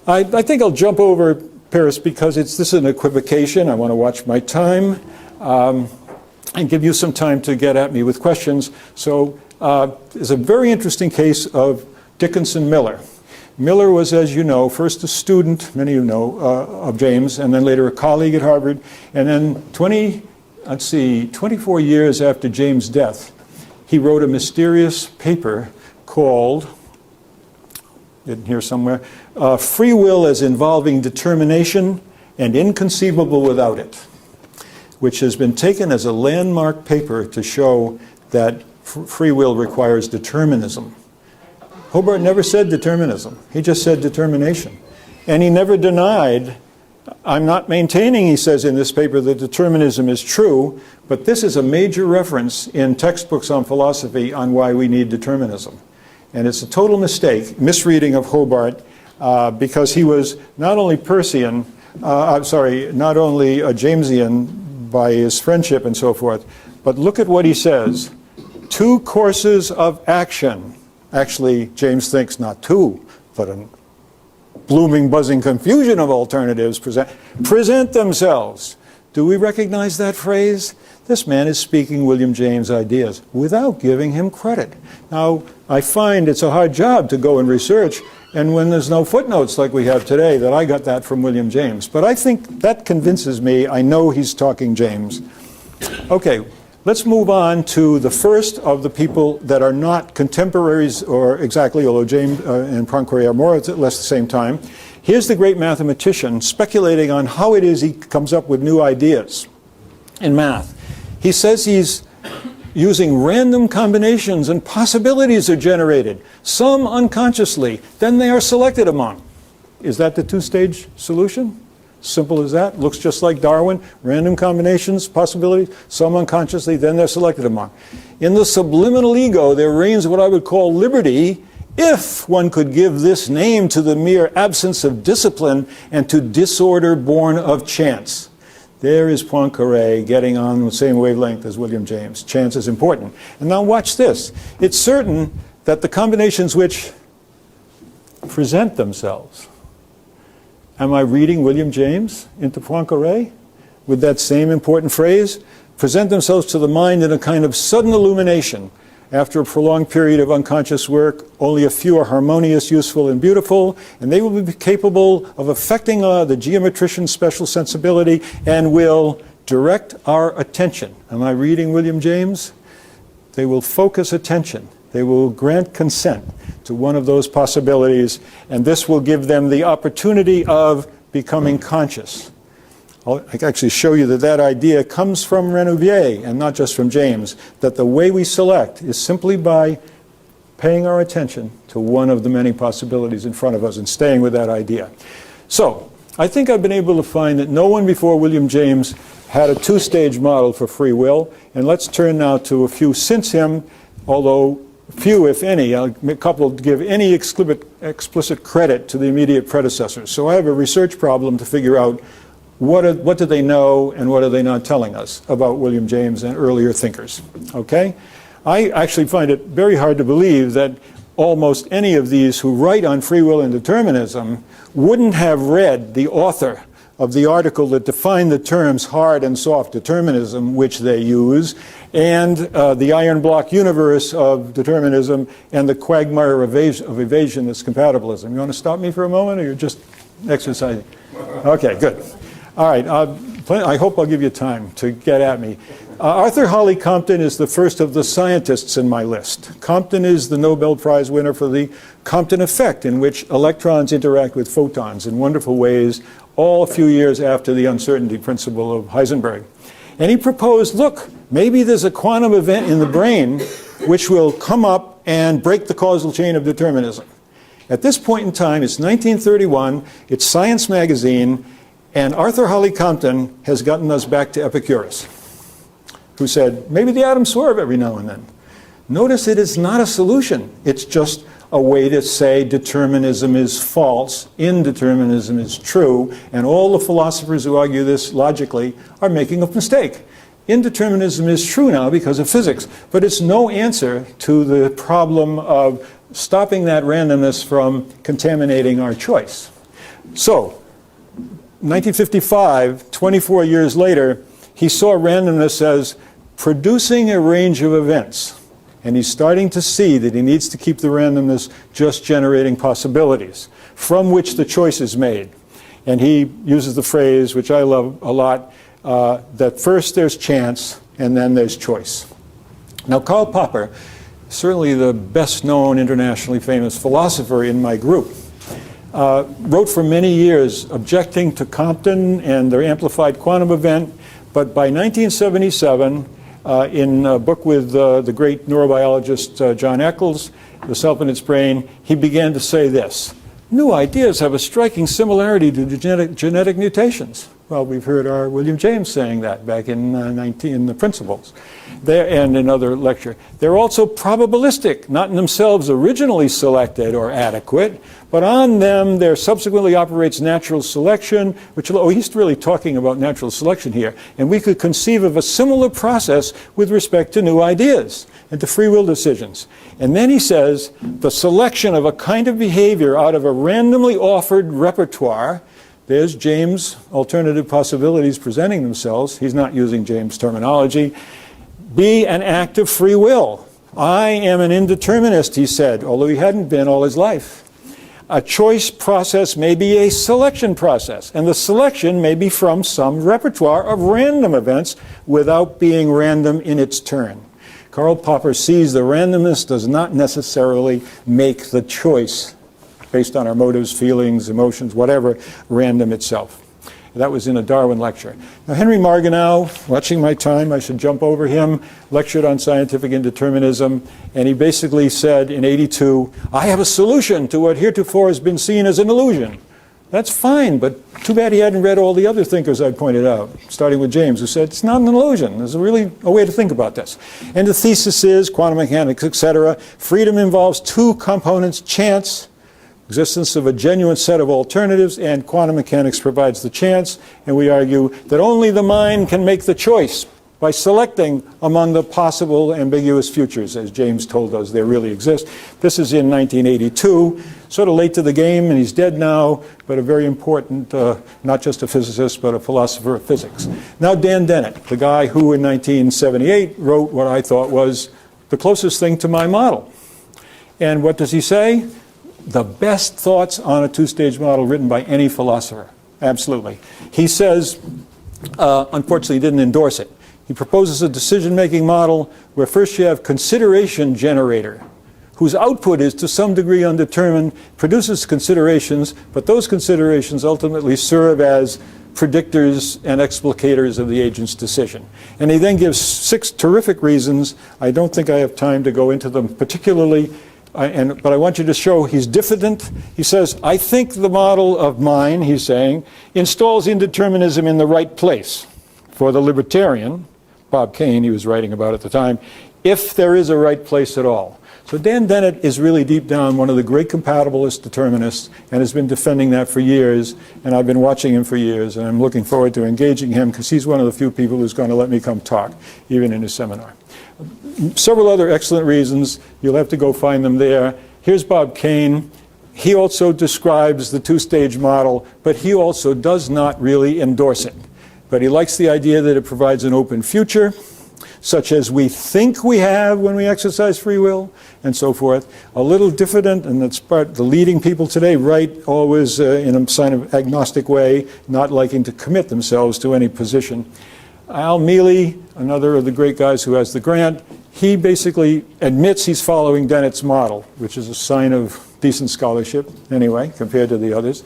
I think I'll jump over Paris because this is an equivocation. I want to watch my time and give you some time to get at me with questions. So there's a very interesting case of Dickinson Miller. Miller was, as you know, first a student, many of you know, of James, and then later a colleague at Harvard. And then 24 years after James' death, he wrote a mysterious paper called, in here somewhere, Free Will as Involving Determination and Inconceivable Without It, which has been taken as a landmark paper to show that free will requires determinism. Hobart never said determinism. He just said determination. And he never denied, I'm not maintaining, he says in this paper, that determinism is true, but this is a major reference in textbooks on philosophy on why we need determinism. And it's a total mistake, misreading of Hobart, because he was not only Persian, not only a Jamesian by his friendship and so forth, but look at what he says. 2 courses of action. Actually, James thinks not 2, but a blooming, buzzing confusion of alternatives present themselves. Do we recognize that phrase? This man is speaking William James' ideas without giving him credit. Now, I find it's a hard job to go and research, and when there's no footnotes like we have today, that I got that from William James. But I think that convinces me. I know he's talking James. Okay, let's move on to the first of the people that are not contemporaries or exactly, although James and Poincaré are more or less the same time. Here's the great mathematician speculating on how it is he comes up with new ideas in math. He says he's using random combinations and possibilities are generated, some unconsciously, then they are selected among. Is that the 2-stage solution? Simple as that. Looks just like Darwin. Random combinations, possibilities, some unconsciously, then they're selected among. In the subliminal ego, there reigns what I would call liberty, if one could give this name to the mere absence of discipline and to disorder born of chance. There is Poincaré getting on the same wavelength as William James. Chance is important. And now watch this. It's certain that the combinations which present themselves. Am I reading William James into Poincaré with that same important phrase? Present themselves to the mind in a kind of sudden illumination. After a prolonged period of unconscious work, only a few are harmonious, useful, and beautiful, and they will be capable of affecting the geometrician's special sensibility and will direct our attention. Am I reading William James? They will focus attention. They will grant consent to one of those possibilities, and this will give them the opportunity of becoming conscious. I can actually show you that that idea comes from Renouvier and not just from James, that the way we select is simply by paying our attention to one of the many possibilities in front of us and staying with that idea. So, I think I've been able to find that no one before William James had a 2-stage model for free will, and let's turn now to a few since him, although few, if any. A couple give any explicit credit to the immediate predecessors. So I have a research problem to figure out what do they know and what are they not telling us about William James and earlier thinkers, okay? I actually find it very hard to believe that almost any of these who write on free will and determinism wouldn't have read the author of the article that defined the terms hard and soft determinism, which they use, and the iron block universe of determinism and the quagmire of evasion that's compatibilism. You want to stop me for a moment, or you're just exercising? Okay, good. All right, I hope I'll give you time to get at me. Arthur Holly Compton is the first of the scientists in my list. Compton is the Nobel Prize winner for the Compton effect, in which electrons interact with photons in wonderful ways, all a few years after the uncertainty principle of Heisenberg. And he proposed, look, maybe there's a quantum event in the brain which will come up and break the causal chain of determinism. At this point in time, it's 1931, it's Science magazine, And Arthur Holly Compton has gotten us back to Epicurus, who said, maybe the atoms swerve every now and then. Notice it is not a solution. It's just a way to say determinism is false, indeterminism is true, and all the philosophers who argue this logically are making a mistake. Indeterminism is true now because of physics, but it's no answer to the problem of stopping that randomness from contaminating our choice. So, 1955, 24 years later, he saw randomness as producing a range of events. And he's starting to see that he needs to keep the randomness just generating possibilities from which the choice is made. And he uses the phrase, which I love a lot, that first there's chance and then there's choice. Now, Karl Popper, certainly the best known internationally famous philosopher in my group, wrote for many years objecting to Compton and their amplified quantum event, but by 1977, in a book with the great neurobiologist John Eccles, The Self and Its Brain, he began to say this: new ideas have a striking similarity to genetic mutations. Well, we've heard our William James saying that back in the Principles, and in another lecture. They're also probabilistic, not in themselves originally selected or adequate, but on them there subsequently operates natural selection, which, he's really talking about natural selection here, and we could conceive of a similar process with respect to new ideas and to free will decisions. And then he says, the selection of a kind of behavior out of a randomly offered repertoire. There's James' alternative possibilities presenting themselves. He's not using James' terminology. Be an act of free will. I am an indeterminist, he said, although he hadn't been all his life. A choice process may be a selection process, and the selection may be from some repertoire of random events without being random in its turn. Karl Popper sees the randomness does not necessarily make the choice based on our motives, feelings, emotions, whatever, random itself. That was in a Darwin lecture. Now, Henry Margenau, watching my time, I should jump over him, lectured on scientific indeterminism, and he basically said in '82, I have a solution to what heretofore has been seen as an illusion. That's fine, but too bad he hadn't read all the other thinkers I pointed out, starting with James, who said, it's not an illusion. There's really a way to think about this. And the thesis is, quantum mechanics, etc., freedom involves two components, chance, existence of a genuine set of alternatives, and quantum mechanics provides the chance, and we argue that only the mind can make the choice by selecting among the possible ambiguous futures, as James told us there really exist. This is in 1982, sort of late to the game, and he's dead now, but a very important, not just a physicist, but a philosopher of physics. Now Dan Dennett, the guy who in 1978 wrote what I thought was the closest thing to my model. And what does he say? The best thoughts on a two-stage model written by any philosopher. Absolutely. He says, unfortunately, he didn't endorse it. He proposes a decision-making model where first you have consideration generator, whose output is to some degree undetermined, produces considerations, but those considerations ultimately serve as predictors and explicators of the agent's decision. And he then gives 6 terrific reasons. I don't think I have time to go into them particularly, but I want you to show he's diffident. He says, I think the model of mine, he's saying, installs indeterminism in the right place. For the libertarian, Bob Kane, he was writing about at the time, if there is a right place at all. So Dan Dennett is really deep down one of the great compatibilist determinists and has been defending that for years, and I've been watching him for years, and I'm looking forward to engaging him because he's one of the few people who's going to let me come talk, even in his seminar. Several other excellent reasons. You'll have to go find them there. Here's Bob Kane. He also describes the two-stage model, but he also does not really endorse it. But he likes the idea that it provides an open future, such as we think we have when we exercise free will, and so forth. A little diffident, and that's part, the leading people today write always in a sign of agnostic way, not liking to commit themselves to any position. Al Mealy, another of the great guys who has the grant, he basically admits he's following Dennett's model, which is a sign of decent scholarship, anyway, compared to the others.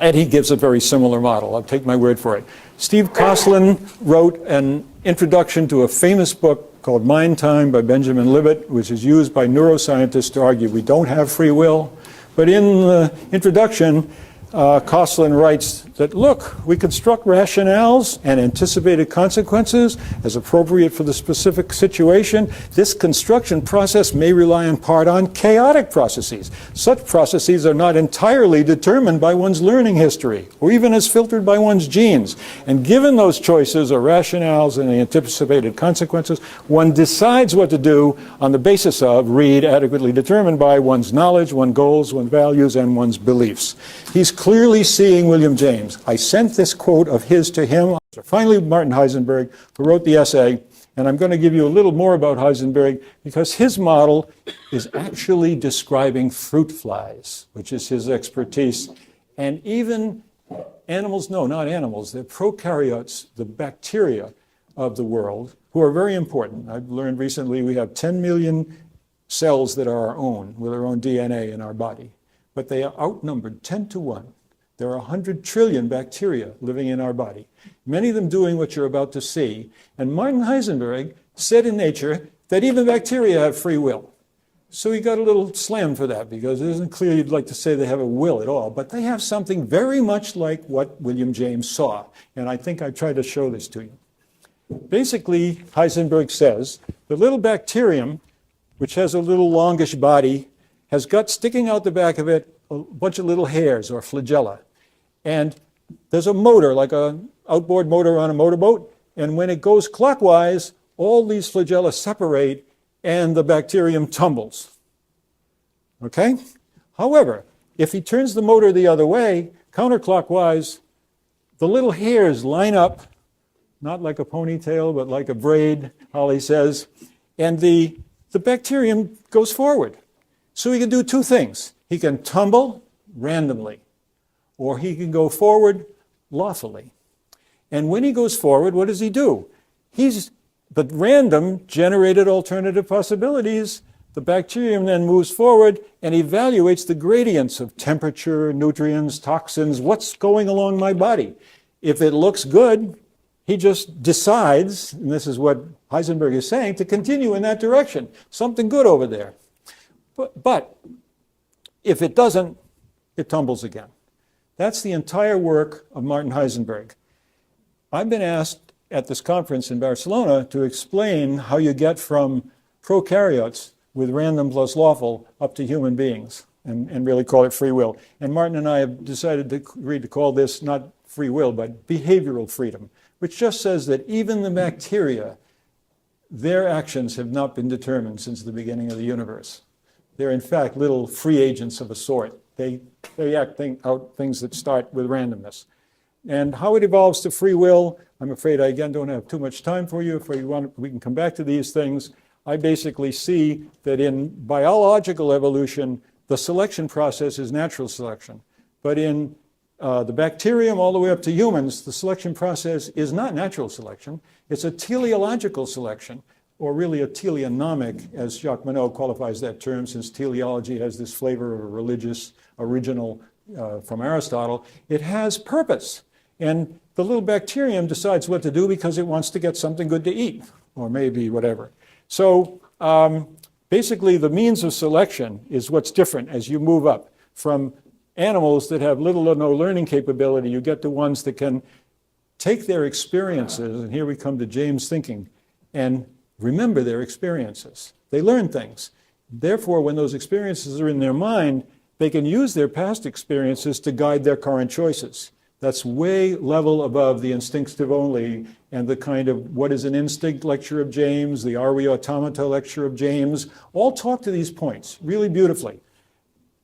And he gives a very similar model. I'll take my word for it. Steve Koslin wrote an introduction to a famous book called Mind Time by Benjamin Libet, which is used by neuroscientists to argue we don't have free will. But in the introduction, Kosslyn writes that, look, we construct rationales and anticipated consequences as appropriate for the specific situation. This construction process may rely in part on chaotic processes. Such processes are not entirely determined by one's learning history or even as filtered by one's genes. And given those choices or rationales and the anticipated consequences, one decides what to do on the basis of, read, adequately determined by one's knowledge, one's goals, one's values, and one's beliefs. He's clearly seeing William James. I sent this quote of his to him. Finally, Martin Heisenberg, who wrote the essay, and I'm going to give you a little more about Heisenberg because his model is actually describing fruit flies, which is his expertise. And even animals, no, not animals, they're prokaryotes, the bacteria of the world, who are very important. I've learned recently we have 10 million cells that are our own, with our own DNA in our body. But they are outnumbered 10 to 1. There are 100 trillion bacteria living in our body, many of them doing what you're about to see. And Martin Heisenberg said in Nature that even bacteria have free will. So he got a little slammed for that because it isn't clear you'd like to say they have a will at all, but they have something very much like what William James saw. And I think I tried to show this to you. Basically, Heisenberg says the little bacterium, which has a little longish body, has got sticking out the back of it a bunch of little hairs or flagella. And there's a motor, like an outboard motor on a motorboat, and when it goes clockwise, all these flagella separate and the bacterium tumbles. Okay? However, if he turns the motor the other way, counterclockwise, the little hairs line up, not like a ponytail, but like a braid, Holly says, and the bacterium goes forward. So he can do two things. He can tumble randomly, or he can go forward lawfully. And when he goes forward, what does he do? But random generated alternative possibilities. The bacterium then moves forward and evaluates the gradients of temperature, nutrients, toxins, what's going along my body. If it looks good, he just decides, and this is what Heisenberg is saying, to continue in that direction. Something good over there. But if it doesn't, it tumbles again. That's the entire work of Martin Heisenberg. I've been asked at this conference in Barcelona to explain how you get from prokaryotes with random plus lawful up to human beings and really call it free will. And Martin and I have decided to agree to call this not free will, but behavioral freedom, which just says that even the bacteria, their actions have not been determined since the beginning of the universe. They're in fact little free agents of a sort. They act out things that start with randomness. And how it evolves to free will, I'm afraid I again don't have too much time for you. If you want, we can come back to these things. I basically see that in biological evolution, the selection process is natural selection. But in the bacterium all the way up to humans, the selection process is not natural selection. It's a teleological selection, or really a teleonomic, as Jacques Monod qualifies that term, since teleology has this flavor of a religious original from Aristotle. It has purpose. And the little bacterium decides what to do because it wants to get something good to eat, or maybe whatever. So basically the means of selection is what's different as you move up. From animals that have little or no learning capability, you get to ones that can take their experiences, and here we come to James thinking, and remember their experiences. They learn things. Therefore, when those experiences are in their mind, they can use their past experiences to guide their current choices. That's way level above the instinctive only and the kind of what is an instinct lecture of James, the are we automata lecture of James, all talk to these points really beautifully.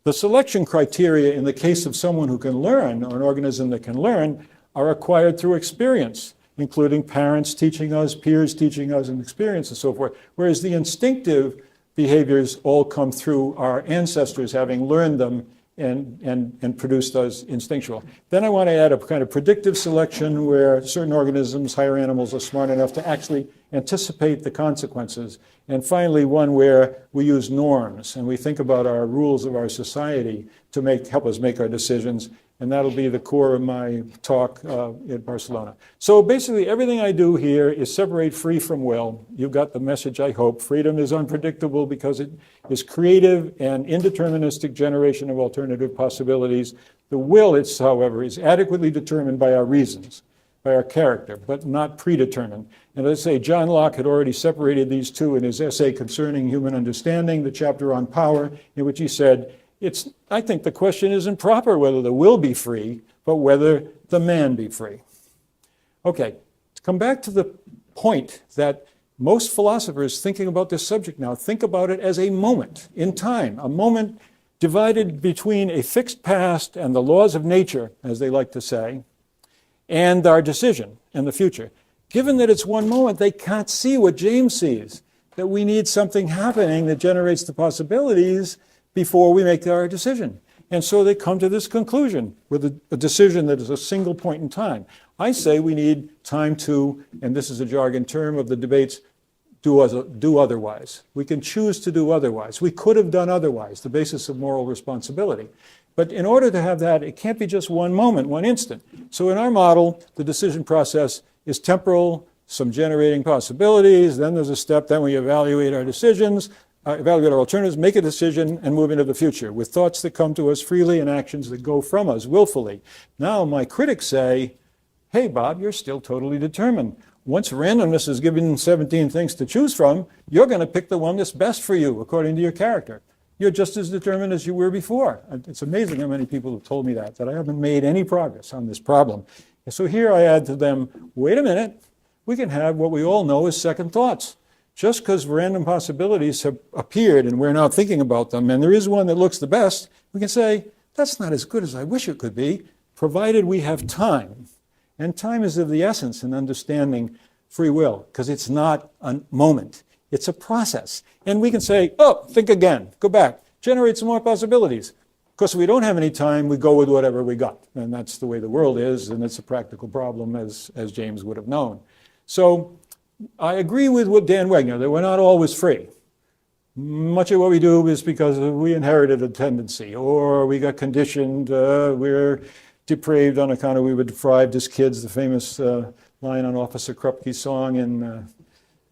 The selection criteria in the case of someone who can learn, or an organism that can learn, are acquired through experience, including parents teaching us, peers teaching us, and experience and so forth. Whereas the instinctive behaviors all come through our ancestors having learned them and produced those instinctual. Then I want to add a kind of predictive selection where certain organisms, higher animals, are smart enough to actually anticipate the consequences. And finally, one where we use norms and we think about our rules of our society to help us make our decisions. and that'll be the core of my talk in Barcelona. So basically everything I do here is separate free from will. You've got the message, I hope. Freedom is unpredictable because it is creative and indeterministic generation of alternative possibilities. The will, however, is adequately determined by our reasons, by our character, but not predetermined. And as I say, John Locke had already separated these two in his essay concerning human understanding, the chapter on power, in which he said, I think the question isn't proper whether the will be free, but whether the man be free. Okay, to come back to the point that most philosophers thinking about this subject now think about it as a moment in time, a moment divided between a fixed past and the laws of nature, as they like to say, and our decision in the future. Given that it's one moment, they can't see what James sees, that we need something happening that generates the possibilities before we make our decision. And so they come to this conclusion with a decision that is a single point in time. I say we need time to, and this is a jargon term of the debates, do otherwise. We can choose to do otherwise. We could have done otherwise, the basis of moral responsibility. But in order to have that, it can't be just one moment, one instant. So in our model, the decision process is temporal, some generating possibilities, then there's a step, then we evaluate our decisions, evaluate our alternatives, make a decision, and move into the future with thoughts that come to us freely and actions that go from us willfully. Now my critics say, hey, Bob, you're still totally determined. Once randomness is given 17 things to choose from, you're going to pick the one that's best for you according to your character. You're just as determined as you were before. It's amazing how many people have told me that I haven't made any progress on this problem. And so here I add to them, wait a minute, we can have what we all know as second thoughts. Just because random possibilities have appeared and we're now thinking about them, and there is one that looks the best, we can say, that's not as good as I wish it could be, provided we have time. And time is of the essence in understanding free will, because it's not a moment. It's a process. And we can say, oh, think again, go back, generate some more possibilities. Of course, if we don't have any time, we go with whatever we got. And that's the way the world is, and it's a practical problem, as James would have known. So I agree with what Dan Wegner, that we're not always free. Much of what we do is because we inherited a tendency, or we got conditioned, we're depraved on account of we were deprived as kids, the famous line on Officer Krupke's song in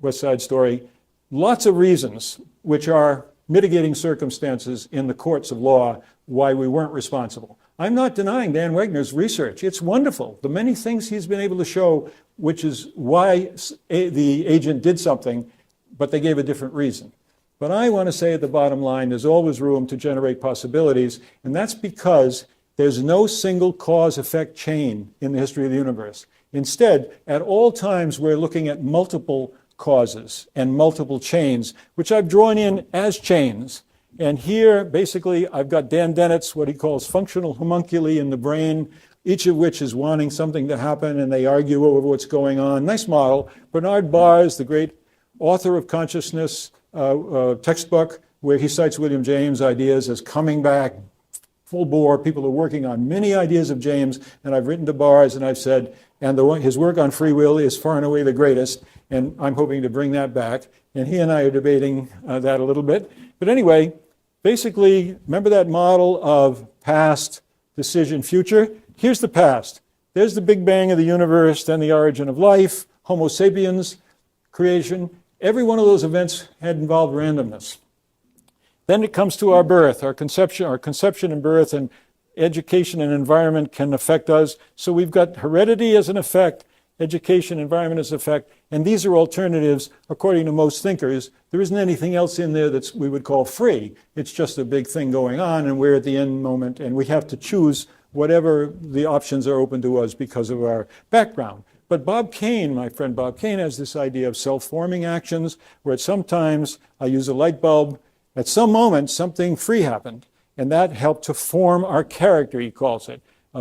West Side Story. Lots of reasons, which are mitigating circumstances in the courts of law, why we weren't responsible. I'm not denying Dan Wegner's research. It's wonderful. The many things he's been able to show, which is why the agent did something, but they gave a different reason. But I want to say at the bottom line, there's always room to generate possibilities, and that's because there's no single cause-effect chain in the history of the universe. Instead, at all times, we're looking at multiple causes and multiple chains, which I've drawn in as chains. And here, basically, I've got Dan Dennett's, what he calls functional homunculi in the brain, each of which is wanting something to happen, and they argue over what's going on. Nice model. Bernard Barr's, the great author of consciousness textbook, where he cites William James' ideas as coming back full bore. People are working on many ideas of James, and I've written to Barr's, and I've said, and his work on free will is far and away the greatest, and I'm hoping to bring that back. And he and I are debating that a little bit. But anyway, basically, remember that model of past, decision, future? Here's the past. There's the Big Bang of the universe, then the origin of life, Homo sapiens, creation. Every one of those events had involved randomness. Then it comes to our birth, our conception and birth, and education and environment can affect us. So we've got heredity as an effect, education, environment as an effect, and these are alternatives according to most thinkers. There isn't anything else in there that we would call free. It's just a big thing going on, and we're at the end moment, and we have to choose whatever the options are open to us because of our background. But Bob Kane, my friend Bob Kane, has this idea of self-forming actions, where sometimes I use a light bulb. At some moment, something free happened, and that helped to form our character, he calls it,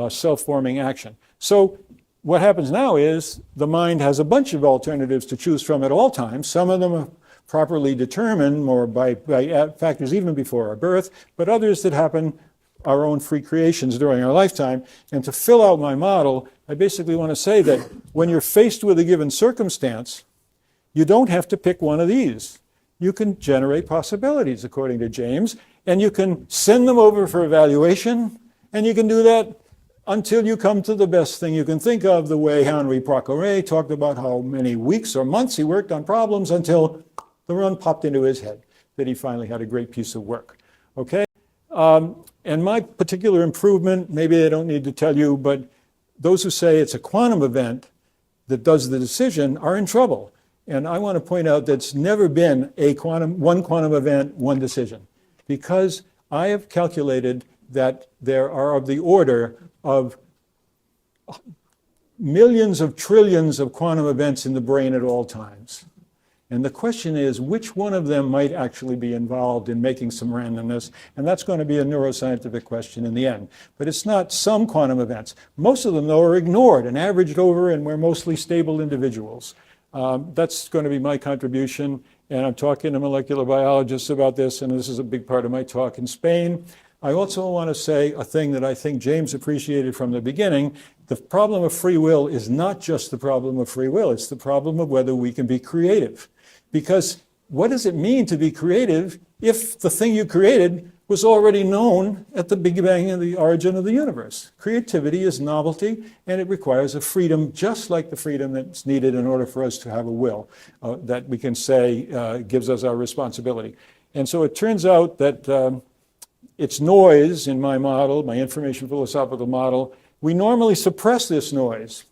self-forming action. So what happens now is the mind has a bunch of alternatives to choose from at all times. Some of them are properly determined or by factors even before our birth, but others that happen our own free creations during our lifetime. And to fill out my model, I basically want to say that when you're faced with a given circumstance, you don't have to pick one of these. You can generate possibilities, according to James, and you can send them over for evaluation, and you can do that until you come to the best thing you can think of, the way Henri Poincaré talked about how many weeks or months he worked on problems until the run popped into his head that he finally had a great piece of work. Okay? And my particular improvement, maybe I don't need to tell you, but those who say it's a quantum event that does the decision are in trouble. And I want to point out that it's never been one quantum event, one decision, because I have calculated that there are of the order of millions of trillions of quantum events in the brain at all times. And the question is, which one of them might actually be involved in making some randomness? And that's going to be a neuroscientific question in the end. But it's not some quantum events. Most of them, though, are ignored and averaged over, and we're mostly stable individuals. That's going to be my contribution. And I'm talking to molecular biologists about this, and this is a big part of my talk in Spain. I also want to say a thing that I think James appreciated from the beginning. The problem of free will is not just the problem of free will. It's the problem of whether we can be creative. Because what does it mean to be creative if the thing you created was already known at the Big Bang and the origin of the universe? Creativity is novelty, and it requires a freedom just like the freedom that's needed in order for us to have a will that we can say gives us our responsibility. And so it turns out that it's noise in my model, my information philosophical model. We normally suppress this noise.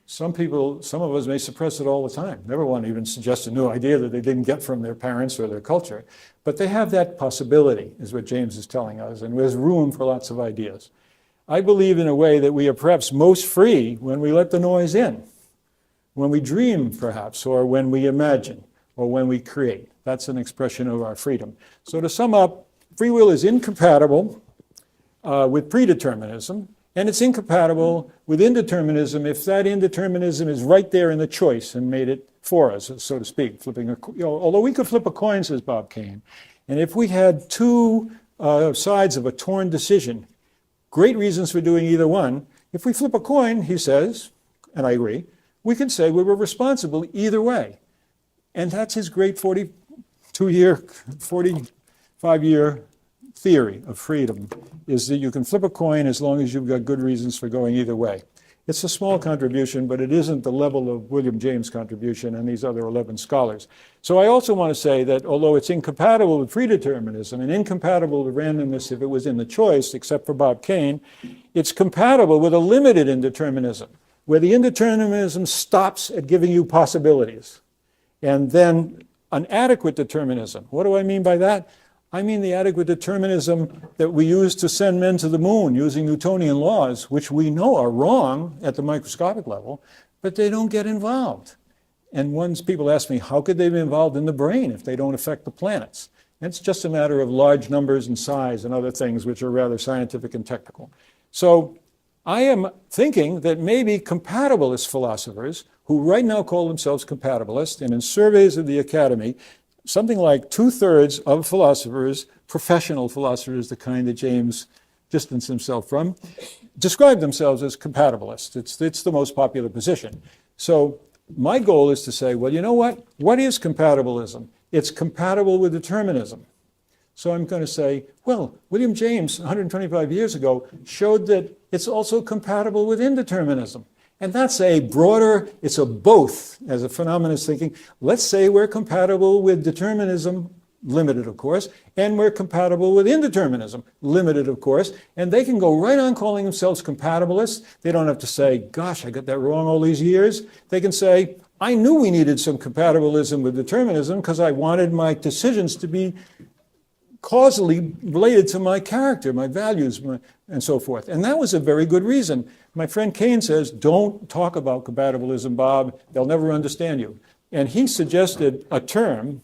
Some of us may suppress it all the time. Never want to even suggest a new idea that they didn't get from their parents or their culture. But they have that possibility, is what James is telling us, and there's room for lots of ideas. I believe in a way that we are perhaps most free when we let the noise in, when we dream, perhaps, or when we imagine, or when we create. That's an expression of our freedom. So to sum up, free will is incompatible with predeterminism, and it's incompatible with indeterminism if that indeterminism is right there in the choice and made it for us, so to speak. Although we could flip a coin, says Bob Kane, and if we had two sides of a torn decision, great reasons for doing either one, if we flip a coin, he says, and I agree, we can say we were responsible either way. And that's his great 45-year theory of freedom, is that you can flip a coin as long as you've got good reasons for going either way. It's a small contribution, but it isn't the level of William James' contribution and these other 11 scholars. So I also want to say that although it's incompatible with predeterminism and incompatible with randomness if it was in the choice, except for Bob Kane, it's compatible with a limited indeterminism, where the indeterminism stops at giving you possibilities. And then an adequate determinism. What do I mean by that? I mean the adequate determinism that we use to send men to the moon using Newtonian laws, which we know are wrong at the microscopic level, but they don't get involved. And once people ask me, how could they be involved in the brain if they don't affect the planets? And it's just a matter of large numbers and size and other things which are rather scientific and technical. So I am thinking that maybe compatibilist philosophers, who right now call themselves compatibilists, and in surveys of the Academy, something like 2/3 of philosophers, professional philosophers, the kind that James distanced himself from, describe themselves as compatibilists. It's the most popular position. So my goal is to say, well, you know what? What is compatibilism? It's compatible with determinism. So I'm going to say, well, William James, 125 years ago, showed that it's also compatible with indeterminism. And that's a broader, it's a both, as a phenomenist thinking. Let's say we're compatible with determinism, limited of course, and we're compatible with indeterminism, limited of course, and they can go right on calling themselves compatibilists. They don't have to say, gosh, I got that wrong all these years. They can say, I knew we needed some compatibilism with determinism because I wanted my decisions to be causally related to my character, my values, and so forth. And that was a very good reason. My friend Kane says, don't talk about compatibilism, Bob. They'll never understand you. And he suggested a term,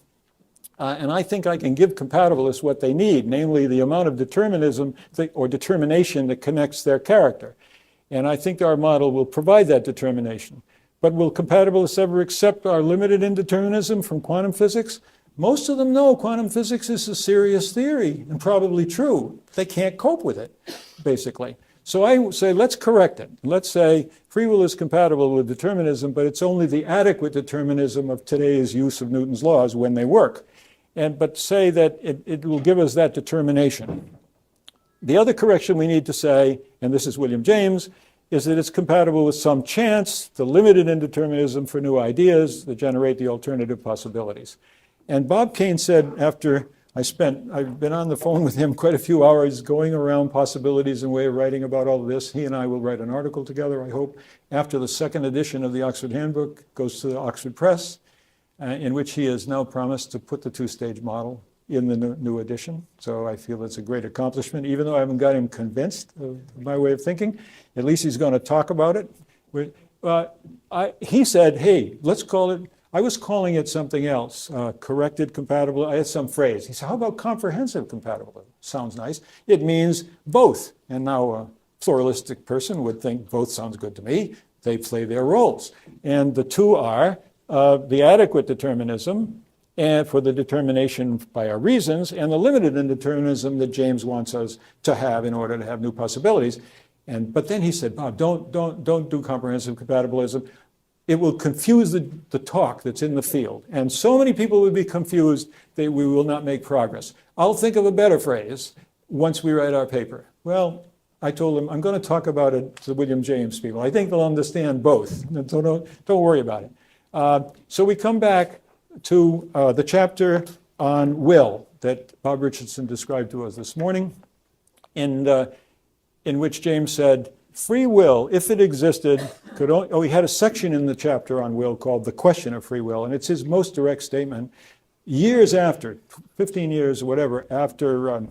and I think I can give compatibilists what they need, namely the amount of determinism or determination that connects their character. And I think our model will provide that determination. But will compatibilists ever accept our limited indeterminism from quantum physics? Most of them know quantum physics is a serious theory and probably true. They can't cope with it, basically. So I say, let's correct it. Let's say free will is compatible with determinism, but it's only the adequate determinism of today's use of Newton's laws when they work. But say that it will give us that determination. The other correction we need to say, and this is William James, is that it's compatible with some chance, the limited indeterminism for new ideas that generate the alternative possibilities. And Bob Kane said, after I've been on the phone with him quite a few hours going around possibilities and way of writing about all of this. He and I will write an article together, I hope, after the second edition of the Oxford Handbook goes to the Oxford Press, in which he has now promised to put the two-stage model in the new edition. So I feel it's a great accomplishment. Even though I haven't got him convinced of my way of thinking, at least he's going to talk about it. He said, hey, let's call it, I was calling it something else, corrected compatible. I had some phrase. He said, how about comprehensive compatible? Sounds nice. It means both. And now a pluralistic person would think both sounds good to me. They play their roles. And the two are the adequate determinism and for the determination by our reasons, and the limited indeterminism that James wants us to have in order to have new possibilities. But then he said, Bob, don't do comprehensive compatibilism. It will confuse the talk that's in the field. And so many people would be confused that we will not make progress. I'll think of a better phrase once we write our paper. Well, I told him, I'm going to talk about it to the William James people. I think they'll understand both. Don't worry about it. So we come back to the chapter on will that Bob Richardson described to us this morning, in which James said, free will, if it existed, could only, he had a section in the chapter on will called The Question of Free Will, and it's his most direct statement. Years after, 15 years or whatever, after,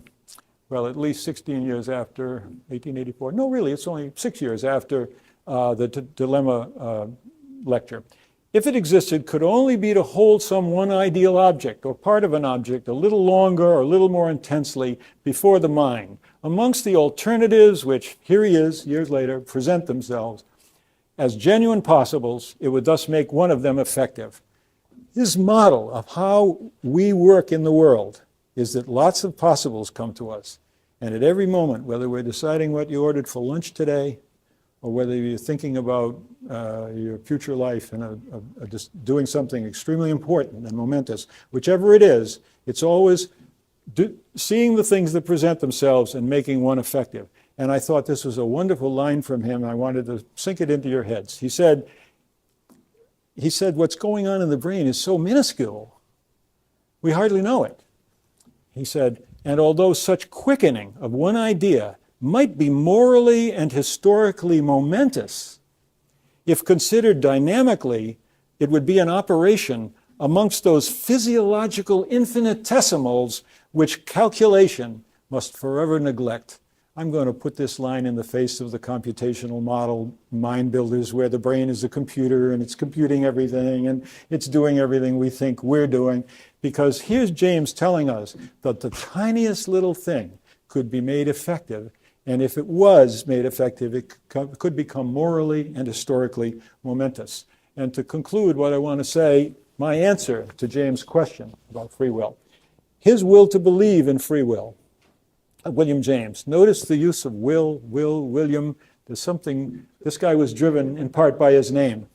well, at least 16 years after 1884. No, really, it's only 6 years after the dilemma lecture. If it existed, could only be to hold some one ideal object or part of an object a little longer or a little more intensely before the mind. Amongst the alternatives which, here he is, years later, present themselves as genuine possibles, it would thus make one of them effective. His model of how we work in the world is that lots of possibles come to us. And at every moment, whether we're deciding what you ordered for lunch today, or whether you're thinking about your future life and just doing something extremely important and momentous, whichever it is, it's always seeing the things that present themselves and making one effective. And I thought this was a wonderful line from him. I wanted to sink it into your heads. He said, what's going on in the brain is so minuscule, we hardly know it. He said, and although such quickening of one idea might be morally and historically momentous, if considered dynamically, it would be an operation amongst those physiological infinitesimals which calculation must forever neglect. I'm going to put this line in the face of the computational model mind builders where the brain is a computer and it's computing everything and it's doing everything we think we're doing, because here's James telling us that the tiniest little thing could be made effective, and if it was made effective, it could become morally and historically momentous. And to conclude what I want to say, my answer to James' question about free will. His will to believe in free will, William James. Notice the use of William. There's something, this guy was driven in part by his name.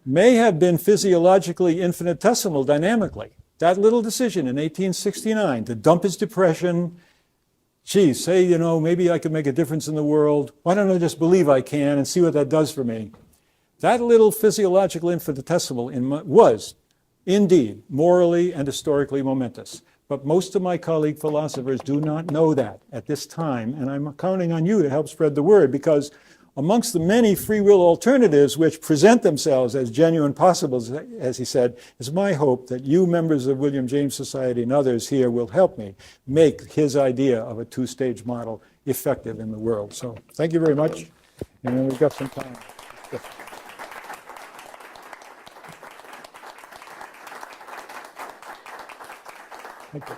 May have been physiologically infinitesimal dynamically. That little decision in 1869 to dump his depression, geez, say, maybe I could make a difference in the world. Why don't I just believe I can and see what that does for me? That little physiological infinitesimal was indeed morally and historically momentous. But most of my colleague philosophers do not know that at this time, and I'm counting on you to help spread the word, because amongst the many free will alternatives which present themselves as genuine possibles, as he said, is my hope that you members of William James Society and others here will help me make his idea of a two-stage model effective in the world. So thank you very much, and we've got some time. Yes. Thank you.